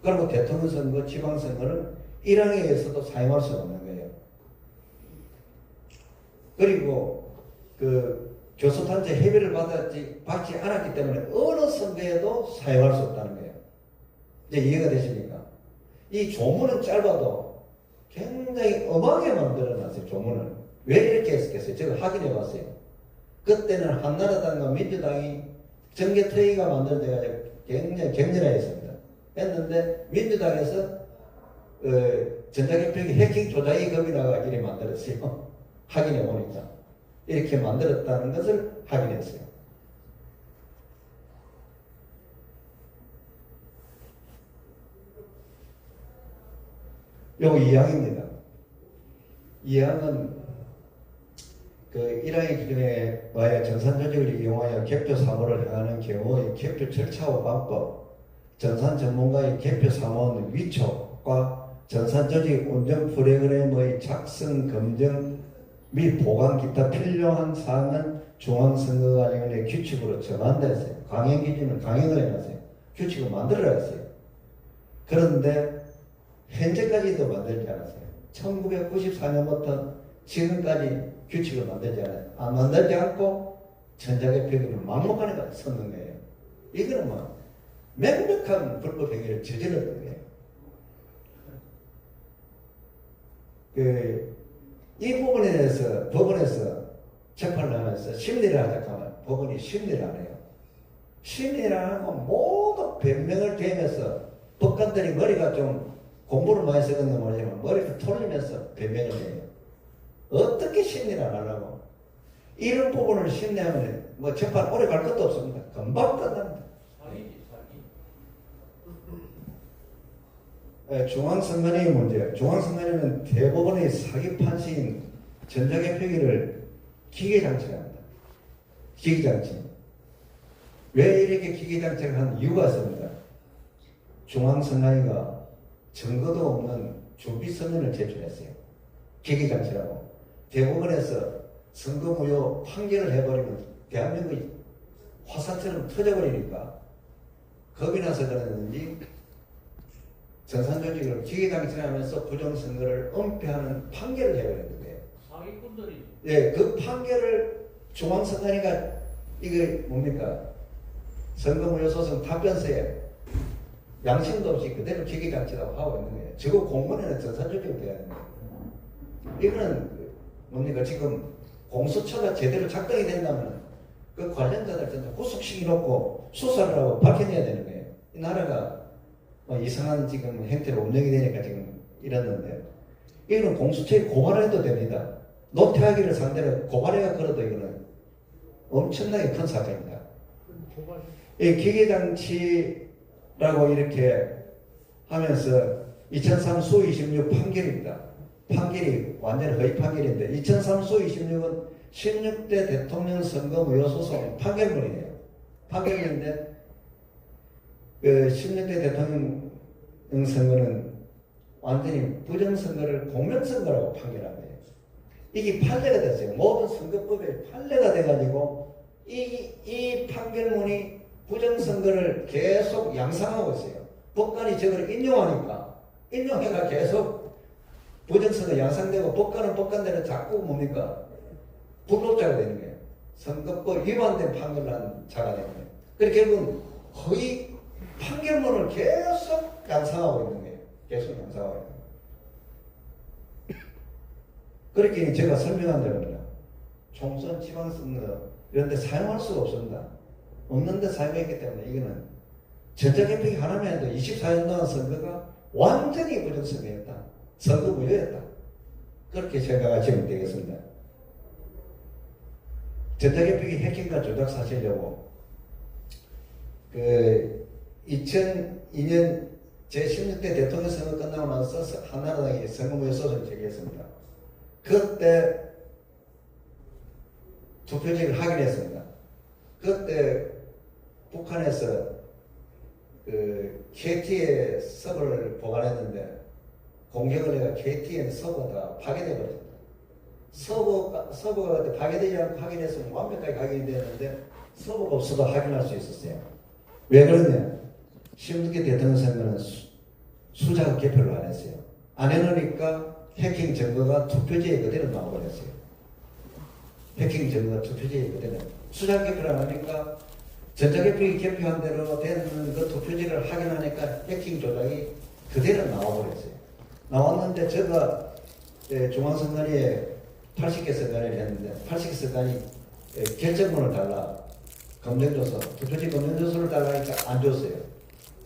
그리고 대통령 선거, 지방선거는 1항에서도 사용할 수가 없는 거예요. 그리고 그 교섭단체 협의를 받지 않았기 때문에 어느 선거에도 사용할 수 없다는 거예요. 이제 이해가 되십니까? 이 조문은 짧아도 굉장히 엄하게 만들어놨어요. 조문을. 왜 이렇게 했겠어요? 제가 확인해 봤어요. 그때는 한나라당과 민주당이 정계특위가 만들어져가지고 굉장히 격렬하게 했습니다. 했는데 민주당에서 전자개표기 해킹 조작이 겁이라고 이렇게 만들었어요. 확인해 보니까 이렇게 만들었다는 것을 확인했어요. 요거 2항입니다. 2항은 그 1항의 기준에 의하여 전산조직을 이용하여 개표 사무를 행하는 경우의 개표 절차와 방법, 전산 전문가의 개표 사무원 위촉과 전산조직 운영 프로그램의 작성, 검증 및 보관 기타 필요한 사항은 중앙선거관리위원회 규칙으로 정한다 했어요. 강행 기준을 강행을 해놨어요. 규칙을 만들어야 했어요. 그런데 현재까지도 만들지 않았어요. 1994년부터 지금까지 규칙을 만들지 않아요. 만들지 않고 전자개표기를 막무가내가 썼는 거예요. 이거는 뭐 명백한 불법 행위를 저질렀던 거예요. 이 부분에 대해서 법원에서 재판을 하면서 심리를 하자고 하면 법원이 심리를 안 해요. 심리를 안 하고 모두 변명을 대면서 법관들이 머리가 좀 공부를 많이 쓰는 건 모르지만 머리를 돌리면서 변명을 해요. 어떻게 심리를 안 하려고? 이런 부분을 심리하면 뭐 재판 오래 갈 것도 없습니다. 금방 끝납니다. 중앙선관위 문제. 중앙선관위는 대법원의 사기 판시인 전자개표기를 기계장치를 합니다. 기계장치. 왜 이렇게 기계장치를 하는 이유가 있습니다. 중앙선관위가 증거도 없는 준비서면을 제출했어요. 기계장치라고. 대법원에서 선거무효 판결을 해버리면 대한민국이 화산처럼 터져버리니까 겁이 나서 그러는지 전산조직을 기계장치를 하면서 부정선거를 은폐하는 판결을 해버리는 거예요. 사기꾼들이. 예, 그 판결을 중앙선관위가 이게 뭡니까? 선거무효 소송 답변서에 양심도 없이 그대로 기계장치라고 하고 있는 거예요. 저거 공문에는 전산조직으로 돼야 됩니다. 이거는 뭡니까? 지금 공수처가 제대로 작동이 된다면 그 관련자들 전부 구속시켜놓고 수사를 하고 밝혀내야 되는 거예요. 이 나라가 이상한 지금 행태로 운영이 되니까 지금 이랬는데 이거는 공수처에 고발해도 됩니다. 노태하기를 상대로 고발해가 걸어도 이거는 엄청나게 큰 사건입니다. 이 기계장치라고 이렇게 하면서 2003 수26 판결입니다. 판결이 완전 허위 판결인데 2003 수26은 16대 대통령 선거 무효 소송 판결문이에요. 판결인데 그 16대 대통령 선거는 완전히 부정선거를 공명선거라고 판결한 거예요. 이게 판례가 됐어요. 모든 선거법에 판례가 돼가지고 이 판결문이 부정선거를 계속 양상하고 있어요. 법관이 저걸 인용해가 계속 부정선거 양상되고 법관은 법관대로 자꾸 뭡니까? 불법자가 되는 거예요. 선거법 위반된 판결을 한 자가 되는 거예요. 그래서 결국은 거의 판결문을 계속 양상하고 있는 거예요. 계속 양상하고 있는 거예요. 그렇게 제가 설명한 대로입니다. 총선, 지방선거 이런 데 사용할 수가 없습니다. 없는데 사용했기 때문에 이거는 전자개표기 하나만 해도 24년 동안 선거가 완전히 부정선거였다. 선거 무효였다. 그렇게 생각하시면 되겠습니다. 전자개표기 해킹과 조작 사실이라고 그 2002년 제16대 대통령 선거 끝나고 나서 한나라당이 선거무효 소송을 제기했습니다. 그때 투표지를 확인했습니다. 그때 북한에서 그 KT의 서버를 보관했는데 공격을 해가 KT의 서버가 다 파괴돼 버렸습니다. 서버가 파괴되지 않고 확인했으면 완벽하게 확인이 되는데 서버가 없어도 확인할 수 있었어요. 왜 그러냐? 16대 대통령 선거는 수작 개표를 안 했어요. 안 해놓으니까 해킹 증거가 투표지에 그대로 나와버렸어요. 해킹 증거가 투표지에 그대로. 수작 개표를 안 하니까 전자개표기 개표한 대로 되는 그 투표지를 확인하니까 해킹 조작이 그대로 나와버렸어요. 나왔는데 제가 중앙선관위에 80개 선관위를 했는데 80개 선관위 결정문을 달라 검증조서 투표지 검증조서를 달라니까 안 줬어요.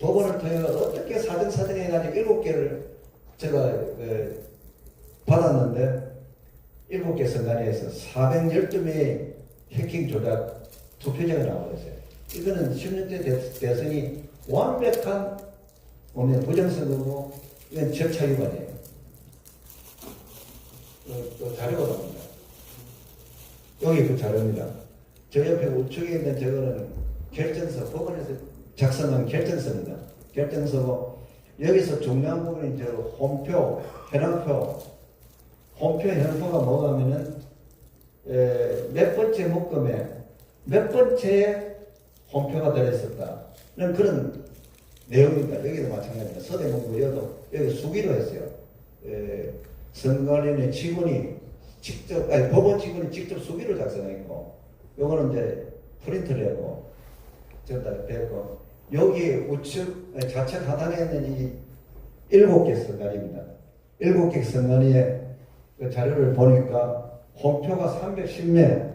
법원을 통해 어떻게 사정사정 해가지고 7개를 제가 받았는데 7개 선관위에서 412명의 해킹 조작 투표제가 나와버렸어요. 이거는 16대 대선이 완벽한 부정선거고 이건 절차 위반이에요. 또 자료가 나옵니다. 여기 그 자료입니다. 저 옆에 우측에 있는 저거는 결정서, 법원에서 작성한 결정서입니다. 결정서고 여기서 중요한 부분이 저 홈표, 현황표. 홈표, 현황표가 뭐가 하면은 몇 번째 목금에 몇 번째 홈표가 들어있었다는 그런 내용입니다. 여기도 마찬가지입니다. 서대문구여도 여기 수기로 했어요. 선관위의 직원이 직접, 법원 직원이 직접 수기로 작성했고, 요거는 이제 프린트를 하고, 저기다 됐고, 여기 우측, 좌측 하단에 있는 이 7개 선관위입니다. 7개 선관위의 그 자료를 보니까, 홈표가 310매,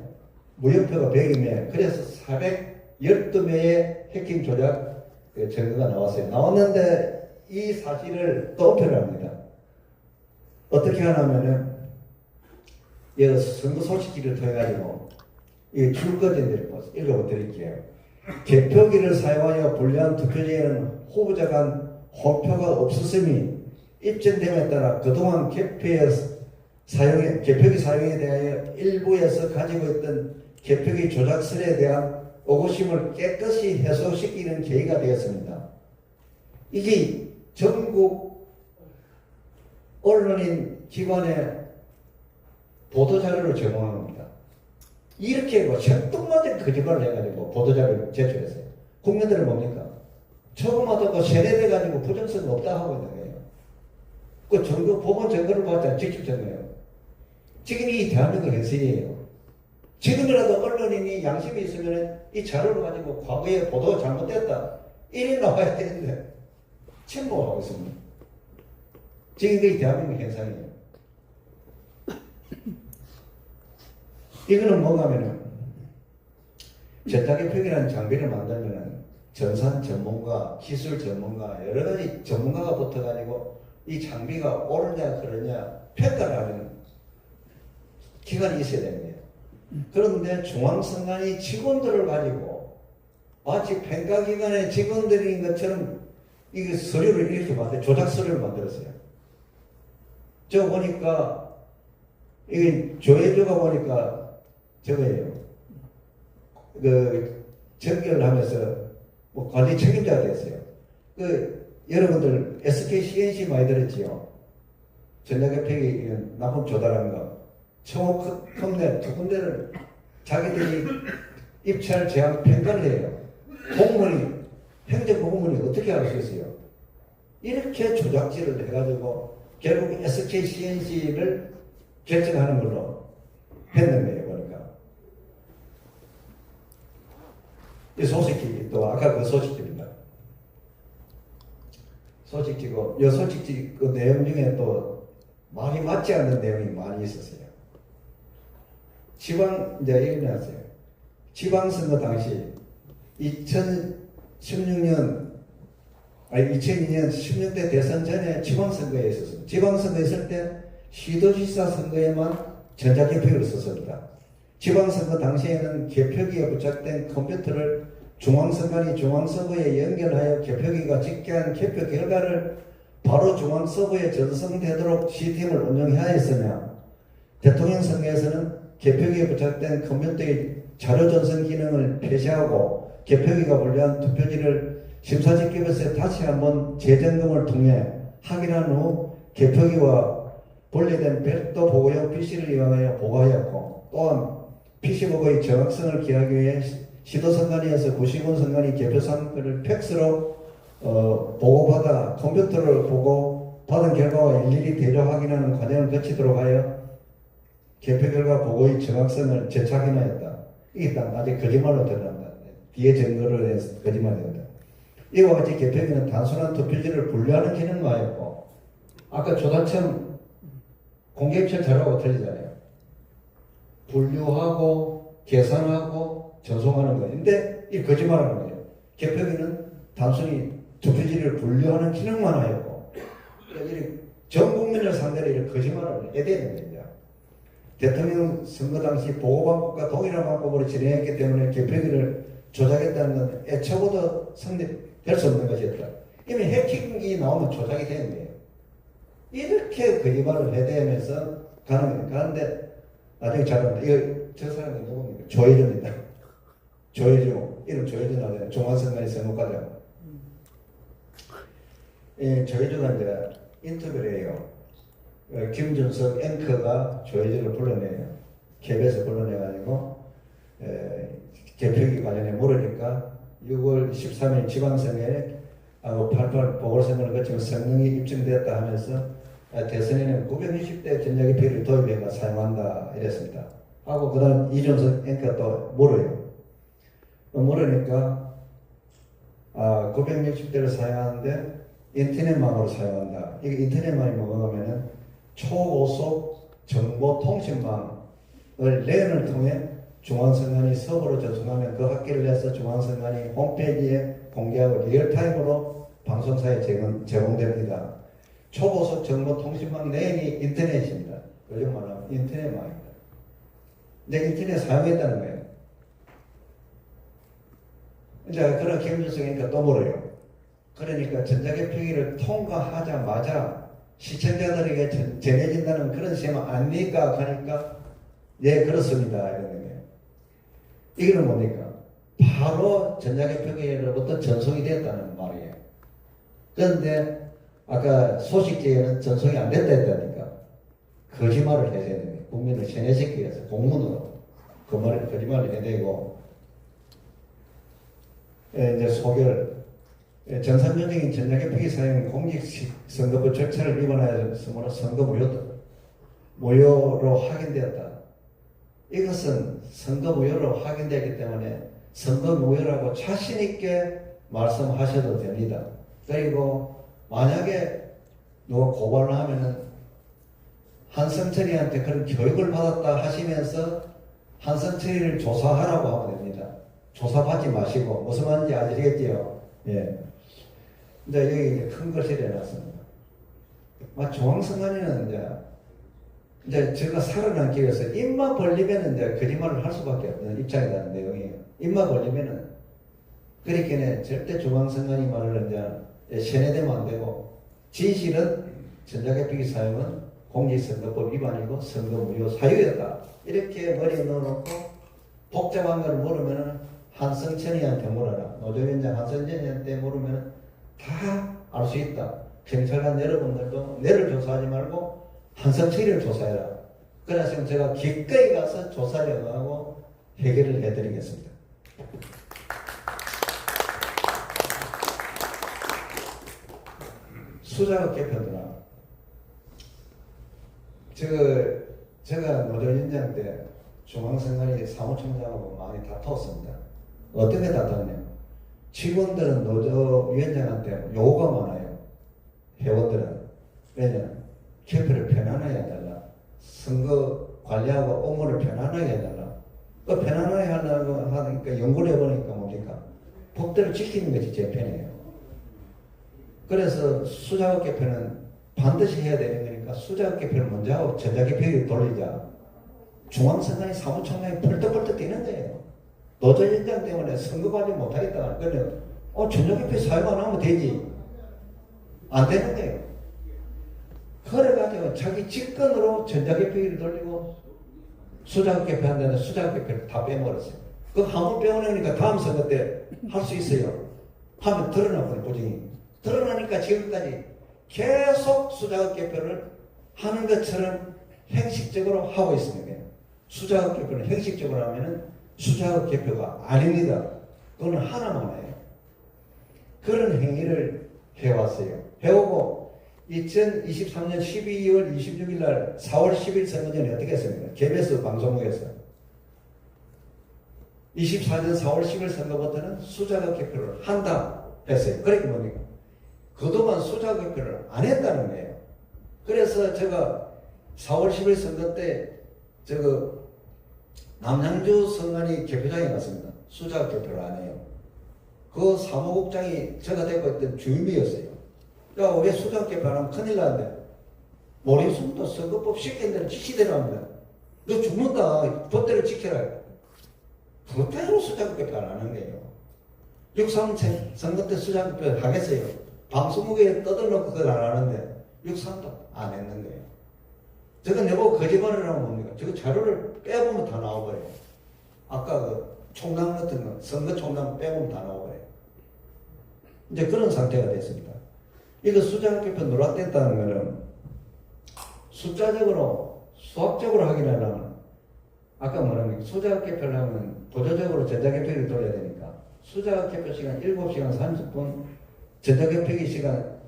무효표가 100매, 그래서 412매의 해킹 조작 증거가 나왔어요. 나왔는데 이 사실을 또 어필을 합니다. 어떻게 하냐면은 이 선거 소식지를 통해 가지고 이 줄거리를 읽어드릴게요. 개표기를 사용하여 불리한 투표지에는 후보자 간 홈표가 없었음이 입증됨에 따라 그동안 개표기 사용에 대하여 일부에서 가지고 있던 개표기 조작설에 대한 의구심을 깨끗이 해소시키는 계기가 되었습니다. 이게 전국 언론인 기관의 보도자료를 제공한 겁니다. 이렇게 생뚱맞은 거짓말을 해가지고 보도자료를 제출했어요. 국민들은 뭡니까? 처음 하다가 세뇌돼가지고 부정성 없다 하고 있는 거예요. 그 증거, 법원 증거를 봤잖아요. 직접 증거예요. 지금 이 대한민국 현실이에요. 지금이라도 언론인이 양심이 있으면 이 자료를 가지고 과거에 보도가 잘못됐다. 이리 나와야 되는데 침묵하고 있습니다. 지금 이 대한민국 현상이에요. 이거는 뭔가 하면은 전자개표기라는 장비를 만들면은 전산 전문가, 기술 전문가, 여러 가지 전문가가 붙어가지고 이 장비가 옳으냐 그러냐 평가를 하는 기관이 있어야 됩니다. 그런데 중앙선관위 직원들을 가지고 마치 평가기관의 직원들인 것처럼 이 서류를 이렇게 조작 서류를 만들었어요. 저 보니까 이게 조회주가 보니까 저거예요. 그 전결하면서 뭐 관리 책임자가 됐어요. 여러분들 SK CNC 많이 들었지요? 전자개표기 납품 조달하는 거. 청호 컴넷 두 군데를 자기들이 입찰 제한 평가를 해요. 공무원이, 행정공무원이 어떻게 할 수 있어요? 이렇게 조작질을 해가지고 결국 SK CNC를 결정하는 걸로 했는 거예요, 보니까. 이 소식지, 또 아까 그 소식지입니다. 소식지고, 이 소식지 그 내용 중에 또 말이 맞지 않는 내용이 많이 있었어요. 이제 이렇게 나왔어요. 지방선거 당시 2002년 16대 대선 전에 지방선거에 있었습니다. 지방선거에 있을 때 시도지사 선거에만 전자개표기를 썼습니다. 지방선거 당시에는 개표기에 부착된 컴퓨터를 중앙선관위 중앙서버에 연결하여 개표기가 집계한 개표 결과를 바로 중앙서버에 전송되도록 시스템을 운영해야 했으며, 대통령 선거에서는 개표기에 부착된 컴퓨터의 자료 전송 기능을 폐쇄하고 개표기가 분류한 투표지를 심사집계부서에 다시 한번 재점검을 통해 확인한 후 개표기와 분리된 별도 보고용 PC를 이용하여 보고하였고, 또한 PC보고의 정확성을 기하기 위해 시도선관위에서 구시군 선관위 개표상표를 팩스로 보고받아 컴퓨터를 보고 받은 결과와 일일이 대조 확인하는 과정을 거치도록 하여 개표 결과 보고의 정확성을 재확인하였다. 이게 딱 아직 거짓말로 드러난다. 뒤에 증거를 해서 거짓말입니다. 이와 같이 개표기는 단순한 투표지를 분류하는 기능만이었고, 아까 조단청 공개입찰 자료하고 틀리잖아요. 분류하고 계산하고 전송하는 거예요. 근데 이 거짓말하는 거예요. 개표기는 단순히 투표지를 분류하는 기능만 하였고, 전 국민을 상대로 이렇게 거짓말을 해야 되는 거예요. 대통령 선거 당시 보고방법과 동일한 방법으로 진행했기 때문에 개표기를 조작했다는 건 애초부터 성립될 수 없는 것이었다. 이미 해킹이 나오면 조작이 되는 거예요. 이렇게 거짓말을 해대면서 가는 거예요. 가는데 나중에 잘합니다. 이거 저 사람이 누굽니까? 조혜준입니다. 조혜준, 이름 조혜준 하잖아요. 중앙선관위 선거과장. 조혜준은 이제 인터뷰를 해요. 김준석 앵커가 조혜준을 불러내요. KBS 불러내가지고 개표기 관련해 물으니까 6월 13일 지방선거에 88 보궐선거를 거치면 성능이 입증되었다 하면서 대선에는 960대 전자개표기를 도입해가 사용한다 이랬습니다. 하고 그 다음 이준석 앵커가 또 물어요. 물으니까 960대를 사용하는데 인터넷망으로 사용한다. 이게 인터넷망이 뭐가 하면은 초고속 정보통신망을 랜을 통해 중앙선관위 서버로 전송하면 그 학기를 내서 중앙선관위 홈페이지에 공개하고 리얼타임으로 방송사에 제공됩니다. 초고속 정보통신망 랜이 인터넷입니다. 요즘 말하면 인터넷망입니다. 이제 인터넷 사용했다는 거예요. 이제 그런 김준성이니까 또 물어요. 그러니까 전자개표기를 통과하자마자 시청자들에게 전해진다는 그런 셈 아닙니까? 하니까 네 그렇습니다 이러는 거예요. 이거는 뭡니까? 바로 전자개표계로부터 전송이 됐다는 말이에요. 그런데 아까 소식제에는 전송이 안 됐다 했다니까 거짓말을 해야 되는 거예요. 국민을 세뇌시키기 위해서 공문으로 그 말을 거짓말을 해내고 이제 소결 정상적인 전자개표기 사용 공직선거법 절차를 위반하였으므로 선거 무효로 확인되었다. 이것은 선거 무효로 확인되기 때문에 선거 무효라고 자신 있게 말씀하셔도 됩니다. 그리고 만약에 누가 고발을 하면은 한성철이한테 그런 교육을 받았다 하시면서 한성철이를 조사하라고 하면 됩니다. 조사받지 마시고 무슨 말인지 아시겠지요? 예. 이제 여기 큰 글씨를 해놨습니다. 중앙선관위는 이제 제가 살아남기 위해서 입만 벌리면 이제 거짓말을 할 수밖에 없는 입장이라는 내용이에요. 입만 벌리면은 그렇게는 절대 중앙선관위 말을 이제 세뇌되면 안 되고 진실은 전자개표기 사용은 공직선거법 위반이고 선거 무효 사유였다. 이렇게 머리에 넣어놓고 복잡한 걸 물으면은 한성천이한테 물어라. 노조위원장 한성천이한테 물으면 다 알 수 있다. 경찰관 여러분들도 내를 조사하지 말고 한성천이를 조사해라. 그래서 제가 기꺼이 가서 조사를 하고 해결을 해드리겠습니다. 수작업 개편들아. 제가 노조위원장 때 중앙선관위 사무총장하고 많이 다퉜습니다. 어떻게 다퉜냐? 직원들은 노조위원장한테 요구가 많아요. 회원들은. 왜냐? 개표를 편안하게 해달라. 선거 관리하고 업무를 편안하게 해달라. 그 편안하게 하려고 하니까 연구를 해보니까 뭡니까? 법대로 지키는 것이 제 편이에요. 그래서 수작업 개표는 반드시 해야 되는 거니까 수작업 개표를 먼저 하고 전자개표를 돌리자. 중앙선관위 사무총장이 펄떡펄떡 뛰는 거예요. 노조위원장 때문에 선거 관리 못하겠다. 그러면 전자개표 사용 안 하면 되지. 안 되는 거예요. 그래가지고 자기 직권으로 전자개표기를 돌리고 수작업 개표한다는 수작업 개표를 다 빼먹었어요. 그 한번 빼먹으니까 다음 선거 때 할 수 있어요. 하면 드러나버려 보증이. 드러나니까 지금까지 계속 수작업 개표를 하는 것처럼 형식적으로 하고 있습니다. 수작업 개표를 형식적으로 하면은 수작업 개표가 아닙니다. 그건 하나만 해요. 그런 행위를 해왔어요. 해오고 2023년 12월 26일 날 4월 10일 선거 전에 어떻게 했습니까? KBS 방송국에서 24년 4월 10일 선거부터는 수작업 개표를 한다 했어요. 그러니까 뭡니까? 그동안 수작업 개표를 안 했다는 거예요. 그래서 제가 4월 10일 선거 때 남양주 선관위 개표장에 갔습니다. 수작업 개표를 안 해요. 그 사무국장이 제가 되고 있던 주임이었어요. 야, 왜 수작업 개표 안 하면 큰일 나는데 모르겠습니다. 선거법 시킨 대로 지시대로 합니다. 너 죽는다. 법대로 지켜라. 그대로 수작업 개표 안 하는 거예요. 6.3 선거 때 수작업 개표 하겠어요. 방송국에 떠들놓고 그걸 안 하는데 6.3도 안 했는 거예요. 저거 내보고 거짓말을 하면 뭡니까? 저거 자료를 빼보면 다 나와버려요. 아까 그 총당 같은 거, 선거 총당 빼보면 다 나와버려요. 이제 그런 상태가 됐습니다. 이거 수작업 개표 누락됐다는 거는 숫자적으로, 수학적으로 확인하려면 아까 말한 수작업 개표를 하면 도저적으로 전자개표기를 돌려야 되니까 수작업 개표 시간 7시간 30분, 전자개표기 시간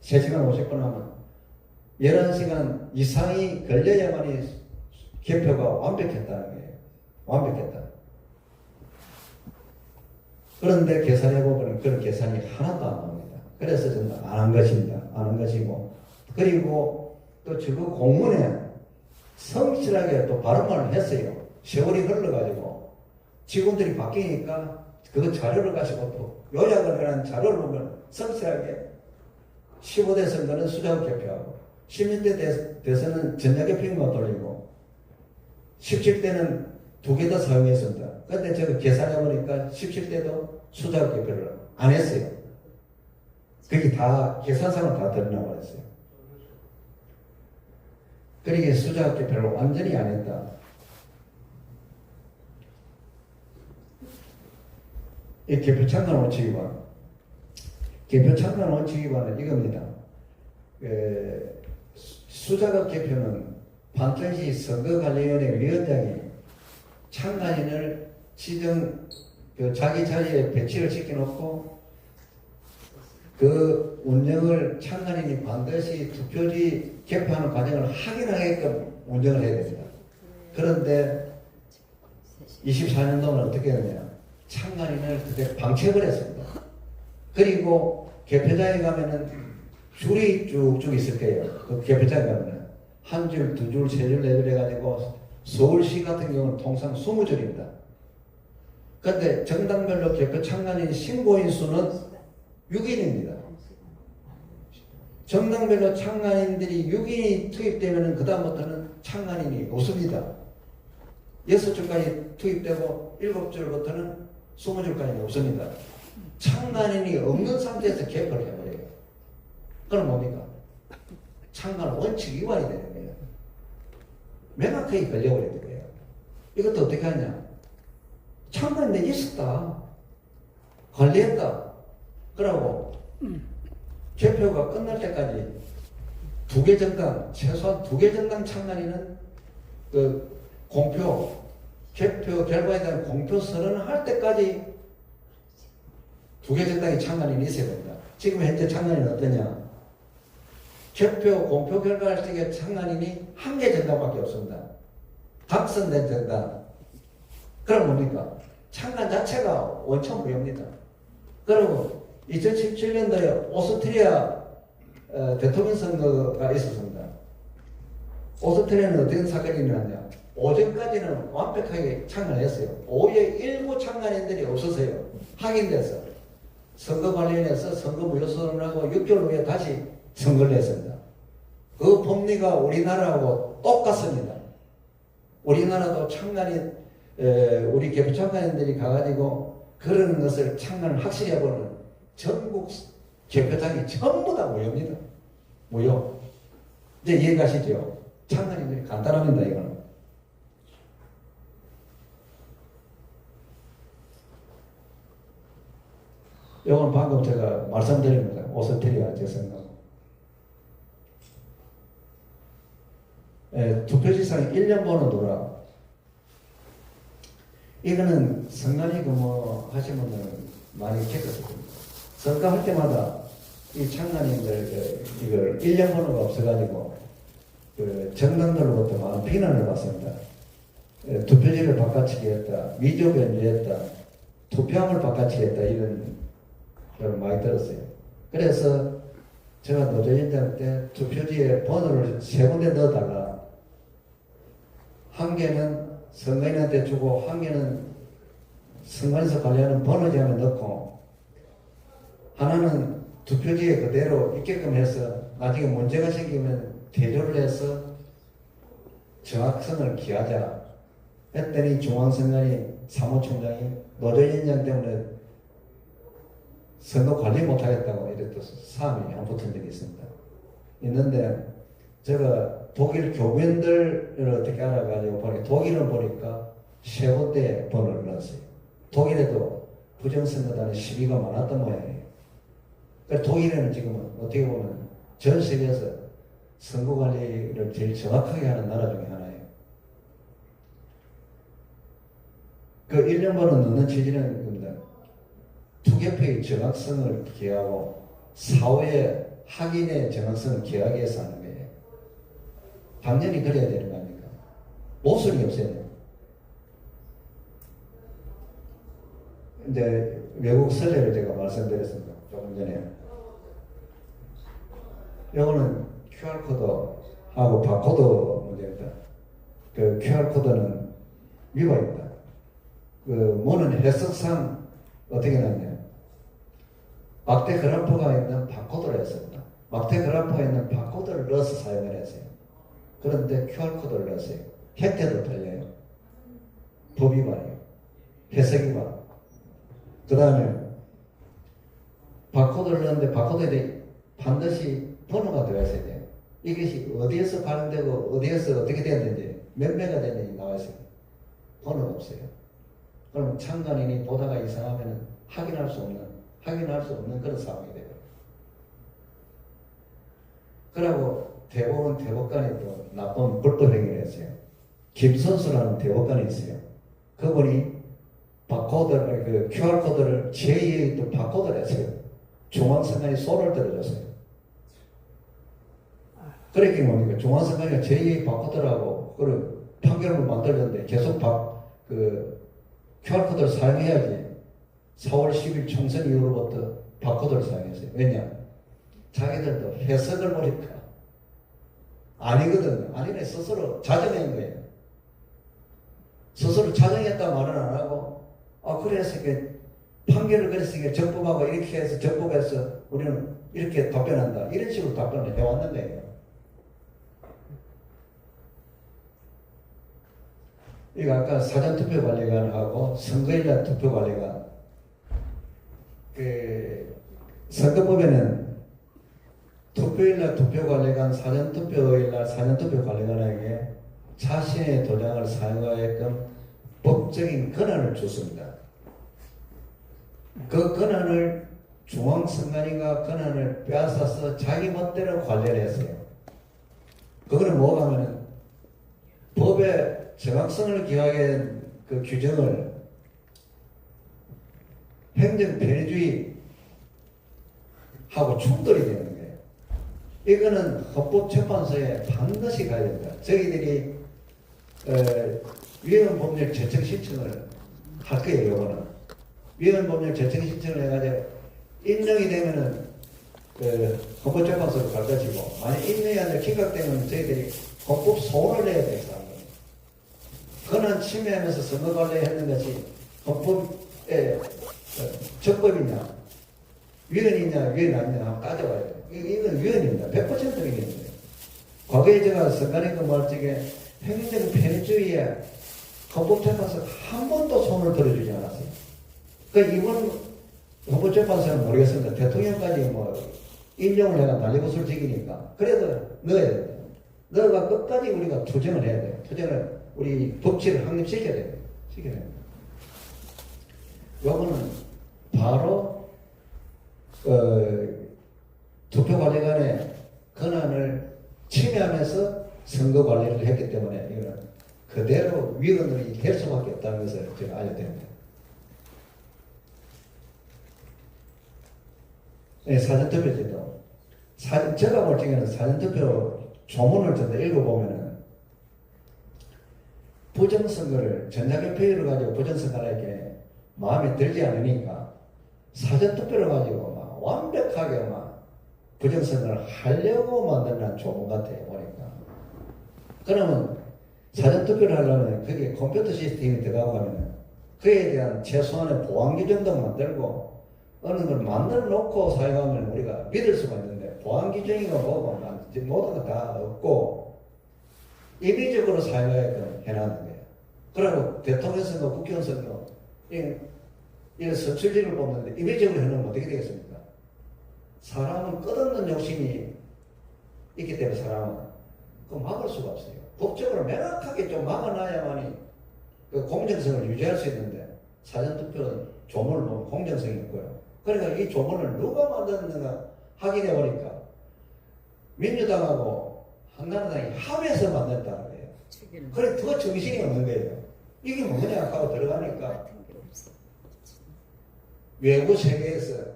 3시간 50분 하면 11시간 이상이 걸려야만이 개표가 완벽했다는 거예요. 완벽했다. 그런데 계산해보면 그런 계산이 하나도 안 나옵니다. 그래서 저는 안 한 것입니다. 안 한 것이고. 그리고 또 저거 공문에 성실하게 또 발음을 했어요. 세월이 흘러가지고 직원들이 바뀌니까 그 자료를 가지고 또 요약을 해놓은 자료를 보면 성실하게 15대 선거는 수작업 개표하고 16대 대선은 전자개표기만 돌리고 17대는 2개 더 사용했습니다. 그런데 제가 계산해보니까 17대도 수작업 개표를 안 했어요. 그게 다 계산상으로 다 드러나버렸어요. 그러기에 수작 개편을 완전히 안 했다. 이 개표 참관 원칙 위반. 개표 참관 원칙 위반은 이겁니다. 수자급 개표는 반드시 선거관리위원회 위원장이 참관인을 지정 자기 자리에 배치를 시켜놓고 그 운영을 참관인이 반드시 투표지 개표하는 과정을 확인하게끔 운영을 해야 됩니다. 그런데 24년도는 어떻게 했느냐? 참관인을 그때 방치해을 했습니다. 그리고 개표장에 가면은 줄이 쭉쭉 있을 거예요. 그 개표장에 가면은 한 줄, 두 줄, 세 줄, 네 줄 해가지고 서울시 같은 경우는 통상 20줄입니다. 그런데 정당별로 개표 참관인 신고인 수는 6인입니다. 정당별로 참관인들이 6인이 투입되면 그다음부터는 참관인이 없습니다. 6줄까지 투입되고 7줄부터는 20줄까지는 없습니다. 참관인이 없는 상태에서 개표를 해버려요. 그럼 뭡니까? 참관 원칙 위반이 되는 거예요. 명확하게 걸려버리는 거예요. 이것도 어떻게 하냐? 참관인이 있었다. 관리했다. 그러고 개표가 끝날 때까지 2개 정당, 최소한 2개 정당 참관인은 그 공표, 개표 결과에 대한 공표 선언을 할 때까지 2개 정당의 참관인이 있어야 됩니다. 지금 현재 참관인은 어떠냐? 개표, 공표 결과할 적에 참관인이 1개 정당밖에 없습니다. 당선된 정당. 그럼 뭡니까? 참관 자체가 원천 무효입니다. 그리고 2017년도에 오스트리아 대통령 선거가 있었습니다. 오스트리아는 어떤 사건이 일어났냐? 오전까지는 완벽하게 참관했어요. 오후에 일부 참관인들이 없었어요. 확인돼서 선거관리위원회에서 선거 무효선언을 하고 6개월 후에 다시 선거를 했습니다. 그 법리가 우리나라하고 똑같습니다. 우리나라도 참관인, 우리 개표 참관인들이 가가지고 그런 것을 참관을 확실히 해보는 전국 개표장이 전부 다 무효입니다. 무효. 이제 이해가시죠? 참관인들이 간단합니다, 이거는. 이건 방금 제가 말씀드립니다. 오스트리아 재선거. 투표지상 1년 번호 누락. 이거는 선관위 근무하신 분들은 많이 겪었을 겁니다. 선거할 때마다 이 참관인들 이걸 1년 번호가 없어가지고 그 정당들로부터 많은 비난을 받습니다. 투표지를 바꿔치기 했다, 미조 변조했다, 투표함을 바꿔치기 했다 이런 걸 많이 들었어요. 그래서 제가 노조위원장 때 투표지에 번호를 3군데 넣어달라. 한 개는 선거인한테 주고 한 개는 선관위에서 관리하는 번호지에 넣고 하나는 투표지에 그대로 있게끔 해서 나중에 문제가 생기면 대조를 해서 정확성을 기하자 했더니 중앙선관위 사무총장이 노조위원장 때문에 선거 관리 못하겠다고 이랬던 사안이 안 붙은 적이 있습니다. 있는데 제가 독일 교민들을 어떻게 알아가지고 보니까 독일은 보니까 3군데 번호를 넣었어요. 독일에도 부정선거단의 시비가 많았던 모양이에요. 그러니까 독일에는 지금은 어떻게 보면 전 세계에서 선거관리를 제일 정확하게 하는 나라 중에 하나예요. 그 1년 번호 넣는 취지는 겁니다. 투개표의 정확성을 기하고 사후의 확인의 정확성을 기하기 위해서 하는 거예요. 당연히 그래야 되는 거 아닙니까? 모순이 없어야 돼요. 근데 외국 선례를 제가 말씀드렸습니다. 조금 전에. 이거는 QR코드하고 바코드 문제입니다. 그 QR코드는 위법입니다. 그 뭐는 해석상 어떻게 났냐? 막대 그래프가 있는 바코드를 했습니다. 막대 그래프가 있는 바코드를 넣어서 사용을 했어요. 그런데 QR코드를 넣었어요. 형태도 틀려요. 법 위반이에요. 해석 위반. 그 다음에 바코드를 넣었는데 바코드에 반드시 번호가 들어있어야 돼요. 이것이 어디에서 발행되고 어디에서 어떻게 됐는지 몇 매가 됐는지 나와 있어요. 번호 없어요. 그럼 참관인이 보다가 이상하면 확인할 수 없는 그런 상황이 돼요. 그러고 대법원 대법관이 또 나쁜 불법 행위를 했어요. 김선수라는 대법관이 있어요. 그분이 바코드를, 그 QR코드를 제2의 또 바코드를 했어요. 중앙선관위 손을 들어줬어요. 그렇게 뭡니까? 중앙선관위가 제2의 바코드라고 그 판결을 만들었는데 계속 QR코드를 사용해야지. 4월 10일 총선 이후로부터 바코드를 사용했어요. 왜냐? 자기들도 해석을 보니까 아니거든요. 아니네 스스로 자정한 거예요. 스스로 자정했다 말은 안 하고 그래서 판결을 그래서 적법하고 이렇게 해서 적법해서 우리는 이렇게 답변한다. 이런 식으로 답변을 해왔는 거예요. 이거 아까 사전투표관리관하고 선거일날 투표관리관 선거법에는 투표일날 투표관리관, 사전투표일날 사전투표관리관에게 자신의 도장을 사용하게끔 법적인 권한을 줬습니다. 그 권한을 중앙선관위가 권한을 빼앗아서 자기 멋대로 관리를 했어요. 그거는 뭐가 하면은 법의 정확성을 기하게 그 규정을 행정 편의주의하고 충돌이 되는 거예요. 이거는 헌법재판소에 반드시 가야 됩니다. 저희들이 위헌법률 제청 신청을 할 거예요. 이거는 위헌법률 제청 신청을 해가지고 인정이 되면은 헌법재판소로 갈 것이고, 만약 인정이 아니라 기각되면 저희들이 헌법 소원을 내야 돼요. 권한 침해하면서 선거관리했는 것이 헌법에 적법이냐, 위헌이냐, 위헌 아니냐 한번 따져봐야 돼요. 이건 위헌입니다. 100% 위헌입니다. 과거에 제가 선관위 근무할 적에 행정 편의주의에 헌법재판소 한 번도 손을 들어주지 않았어요. 그러니까 이번 헌법재판소는 모르겠습니다. 대통령까지 인용을 해가 난리구슬 지기니까 그래도 넣어야 돼요. 넣어가 끝까지 우리가 투쟁을 해야 돼요. 투쟁을 우리 법치를 확립시켜야 됩니다. 요거는 바로 투표관리관의 권한을 침해하면서 선거관리를 했기 때문에 이거는 그대로 위헌이 될 수밖에 없다는 것을 제가 알려드립니다. 네, 사전투표제도. 제가 볼 적에는 사전투표 조문을 좀 더 읽어보면은 부정선거를 전자개표를 가지고 부정선거에게 마음에 들지 않으니까 사전투표를 가지고 막 완벽하게 막 부정선거를 하려고 만든 조문 같아요. 보니까. 그러면 사전투표를 하려면 그게 컴퓨터 시스템이 들어가고 하면 그에 대한 최소한의 보안 규정도 만들고 어느 걸 만들어 놓고 사용하면 우리가 믿을 수가 있는데 보안 규정이가 뭐고 모든 거 다 없고 임의적으로 사용하게끔 해놨는 거예요. 그리고 대통령 선거, 국회의원 선거 이런 선출직을 뽑는데 임의적으로 해놓으면 어떻게 되겠습니까? 사람은 끝없는 욕심이 있기 때문에 사람은 그거 막을 수가 없어요. 법적으로 명확하게 좀 막아놔야만이 그 공정성을 유지할 수 있는데 사전투표 조문을 보면 공정성이 있고요. 그러니까 이 조문을 누가 만들었는가 확인해 보니까 민주당하고 한나라당이 합해서 만들었다는 거예요. 그래 더 정신이 없는 거예요. 이게 뭐냐 하고 들어가니까 외부 세계에서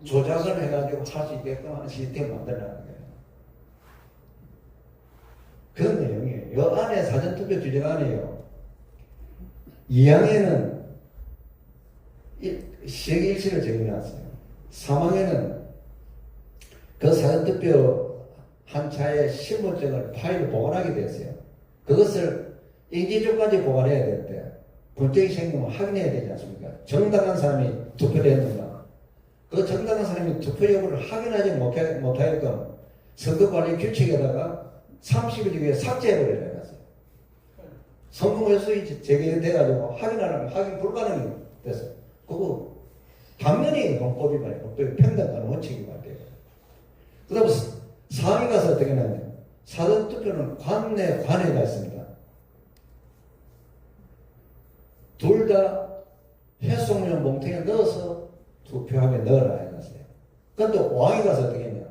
조작을 해가지고 할 수 있게끔 하는 시스템을 만들어라는 거예요. 그 내용이에요. 이 안에 사전투표 규정 안에요. 2항에는 시행일치를 정해놨어요. 3항에는 그 사전투표 한 차의 실무증을 파일을 보관하게 됐어요. 그것을 인지조까지 보관해야 되는데 본적인 생명을 확인해야 되지 않습니까? 정당한 사람이 투표를 했는가? 그 정당한 사람이 투표 여부를 확인하지 못하게끔 선거관리 규칙에다가 30일 이후에 삭제해버리라 해놨어요. 선거횟수이 재개돼가지고 확인하려면 확인 불가능이 됐어요. 그거 당연히 헌법이 말이에요. 헌법이 평등한 원칙이 말이에요. 그 다음에 사항에 가서 어떻게 하냐면 사전투표는 관내, 관외가 있습니다. 둘 다 해송용 몽탱이에 넣어서 투표함에 넣어라 해놨어요. 그런데 왕이 가서 어떻게 했냐.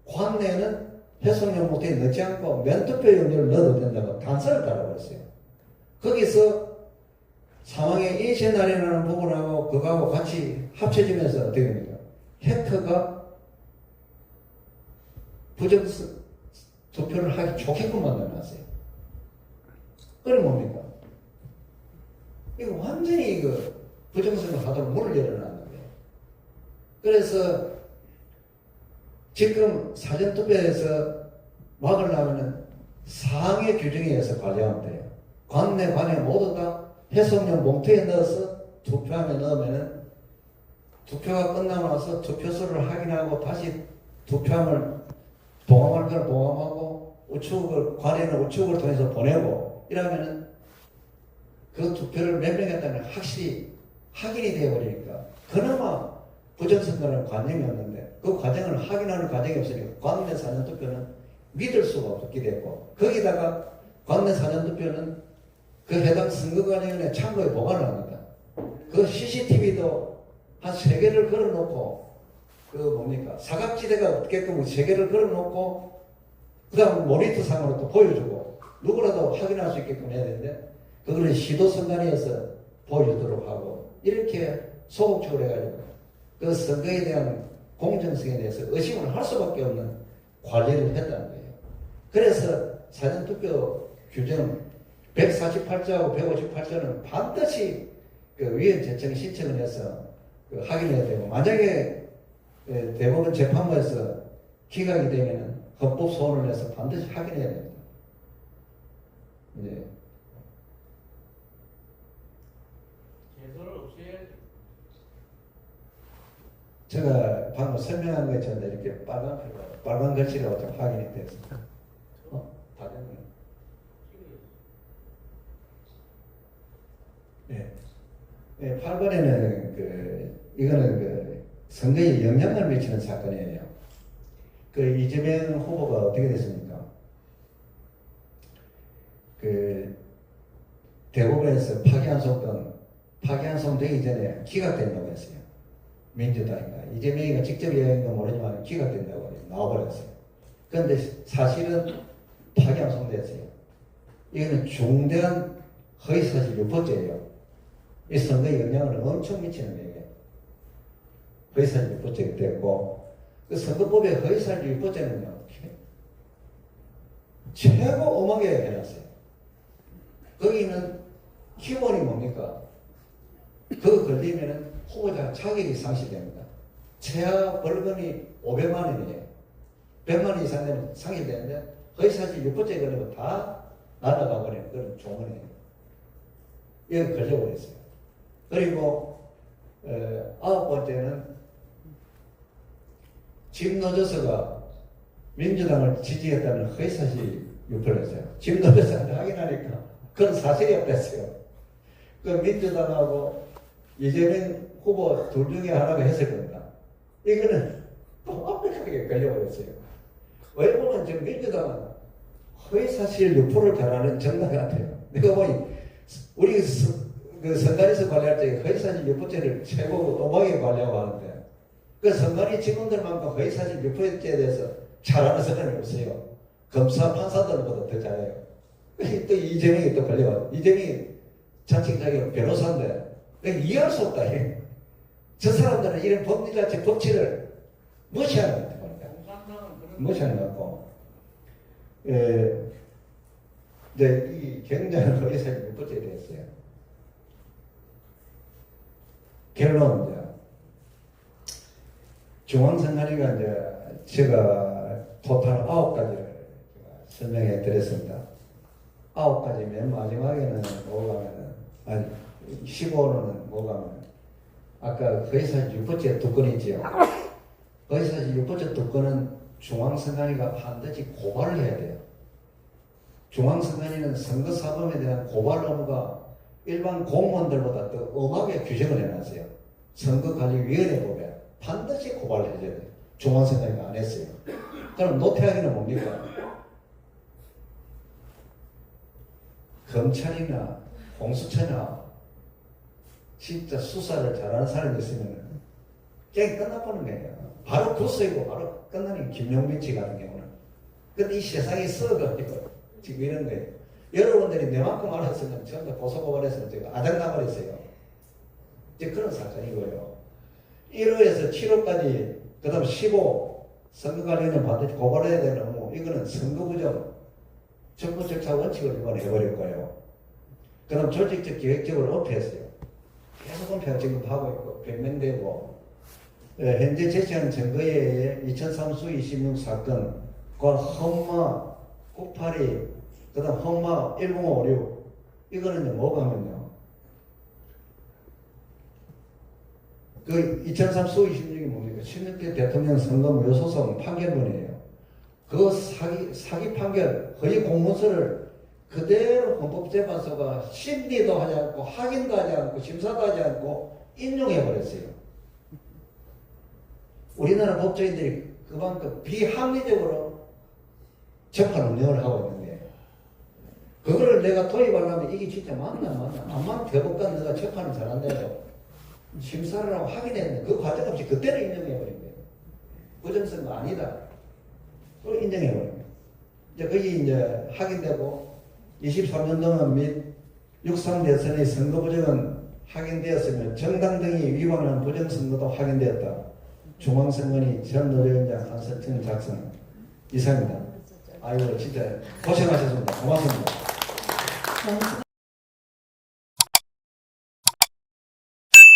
관내는 해송용 몽탱이에 넣지 않고 면투표 용지를 넣어도 된다고 단서를 달아버렸어요. 거기서 사망의 인쇄날이라는 부분하고 그거하고 같이 합쳐지면서 어떻게 됩니까? 해커가 부정성 투표를 하기 좋게끔 만들어놨어요. 그럼 뭡니까? 이거 완전히 이거 부정선거 하도록 문을 열어놨는 거예요. 그래서 지금 사전투표에서 막으려면 상해 규정에 의해서 관리하면 돼요. 관내, 관외 모두 다 해석용 봉투에 넣어서 투표함에 넣으면은 투표가 끝나고 나서 투표소를 확인하고 다시 투표함을 봉함할 걸 봉함하고 우측을, 관에는 우측을 통해서 보내고 이러면은 그 투표를 몇 명 했다는 확실히 확인이 되어버리니까 그나마 부정선거는 관념이 없는데 그 과정을 확인하는 과정이 없으니까 관내 사전투표는 믿을 수가 없게 됐고 거기다가 관내 사전투표는 그 해당 선거관리위원회 참고에 보관을 합니다. 그 CCTV도 한 3개를 걸어놓고 그 뭡니까 사각지대가 없게끔 3개를 걸어놓고 그 다음 모니터상으로 또 보여주고 누구라도 확인할 수 있게끔 해야 되는데 그거를 시도선관위에서 보여주도록 하고 이렇게 소극적으로 해가지고 그 선거에 대한 공정성에 대해서 의심을 할 수밖에 없는 관리를 했다는 거예요. 그래서 사전투표 규정 148조하고 158조는 반드시 그 위원 제청 신청을 해서 그 확인해야 되고 만약에 대법원 재판부에서 기각이 되면 헌법 소원을 내서 반드시 확인해야 됩니다. 네. 제가 방금 설명한 것처럼 이렇게 빨간 글씨로 좀 확인이 됐습니다. 다 됐네요. 네. 네, 8번에는 이거는 선거에 영향을 미치는 사건이에요. 이재명 후보가 어떻게 됐습니까? 대법원에서 파기환송되기 전에 기각된다고 했어요. 민주당인가 이재명이가 직접 얘기한 건 모르지만 기각된다고 나와버렸어요. 그런데 사실은 파기환송됐어요. 이거는 중대한 허위사실 유포죄예요. 이 선거에 영향을 엄청 미치는 얘기예요. 허위사실 유포죄가 됐고 그 선거법의 허위사실 유포죄는요 최고 엄하게 해놨어요. 거기는 기본이 뭡니까? 그거 걸리면은 후보자 자격이 상실됩니다. 최하 벌금이 500만 원이에요. 100만 원 이상 되면 상실되는데 허위사실 유포죄 걸리면 다 날아가 버리는 그런 조문이에요. 여기 걸려버렸어요. 그리고 9번째는 김노저서가 민주당을 지지했다는 허위사실 유포를 했어요. 김노저서한테 확인하니까 그런 사실이 없댔어요. 그 민주당하고 이재명 후보 둘 중에 하나가 했을 겁니다. 이거는 또 완벽하게 걸려버렸어요. 왜 보면 지금 민주당은 허위사실 유포를 잘하는 정당 같아요. 내가 보니 우리 선관위에서 관리할 때 허위사실 유포죄를 최고 엄하게 관리하고 하는데 그 선관위 직원들만큼 허위사실 유포죄에 대해서 잘하는 사람이 없어요. 검사, 판사들보다 더 잘해요. 또 이재명이 또 걸려와. 이재명이 자칭 자기가 변호사인데 이해할 수 없다. 저 사람들은 이런 법률자체 법칙을 무시하는 것 같아요. 무시하는 것 같고 이 굉장한 허위사실 유포죄에 대했어요. 결론은 중앙선관위가 제가 토탈 9가지를 설명해 드렸습니다. 9가지 맨 마지막에는 뭐가면은 아니 15호는 뭐가면 아까 허위사실 유포죄 2건 있지요. 허위사실 유포죄 2건은 중앙선관위가 반드시 고발을 해야 돼요. 중앙선관위는 선거사범에 대한 고발 의무가 일반 공무원들보다 더 엄하게 규정을 해놨어요. 선거관리위원회법에 반드시 고발을 해줘야 돼요. 중앙선관위가 안 했어요. 그럼 노태하기는 뭡니까? 검찰이나 공수처나 진짜 수사를 잘하는 사람이 있으면 게임 끝나버리는 거예요. 바로 구속이고 바로 끝나는 게 김용민치 같은 경우는. 근데 이 세상이 썩어가지고 지금 이런 거예요. 여러분들이 내만큼 알았으면 전부 고소고발해서 제가 아작나버렸어요. 이제 그런 사건이고요. 1호에서 7호까지 그 다음 15 선거관리는 반드시 고발해야 되는 거 이거는 선거부정 정부절차 원칙을 위반해버렸고요. 그 다음 조직적 기획적으로 은폐했어요. 계속 은폐가 지금 하고 있고 변명되고 현재 제시하는 증거에 의해 2003수 26 사건 그 헌마 982 그 다음 헌마 1056 이거는 뭐가 하면요 그 2003 수 26이 뭡니까? 16대 대통령 선거 무효소송 판결문이에요. 그 사기 판결 허위 공문서를 그대로 헌법재판소가 심리도 하지 않고 확인도 하지 않고 심사도 하지 않고 인용해버렸어요. 우리나라 법조인들이 그만큼 비합리적으로 재판 운영을 하고 있는 거예요. 그거를 내가 도입하려면 이게 진짜 맞나 안 맞나 대법관 내가 재판을 잘한다고 심사를 하고 확인했는데 그 과정 없이 그때는 인정해버린 거예요. 부정선거 아니다. 그걸 인정해버린 거예요. 이제 그게 이제 확인되고 23년 동안 및 6.3 대선의 선거 부정은 확인되었으며 정당 등이 위반한 부정선거도 확인되었다. 중앙선관위 전 노조위원장 한설정 작성 이상입니다. 아이고 진짜 고생하셨습니다. 고맙습니다.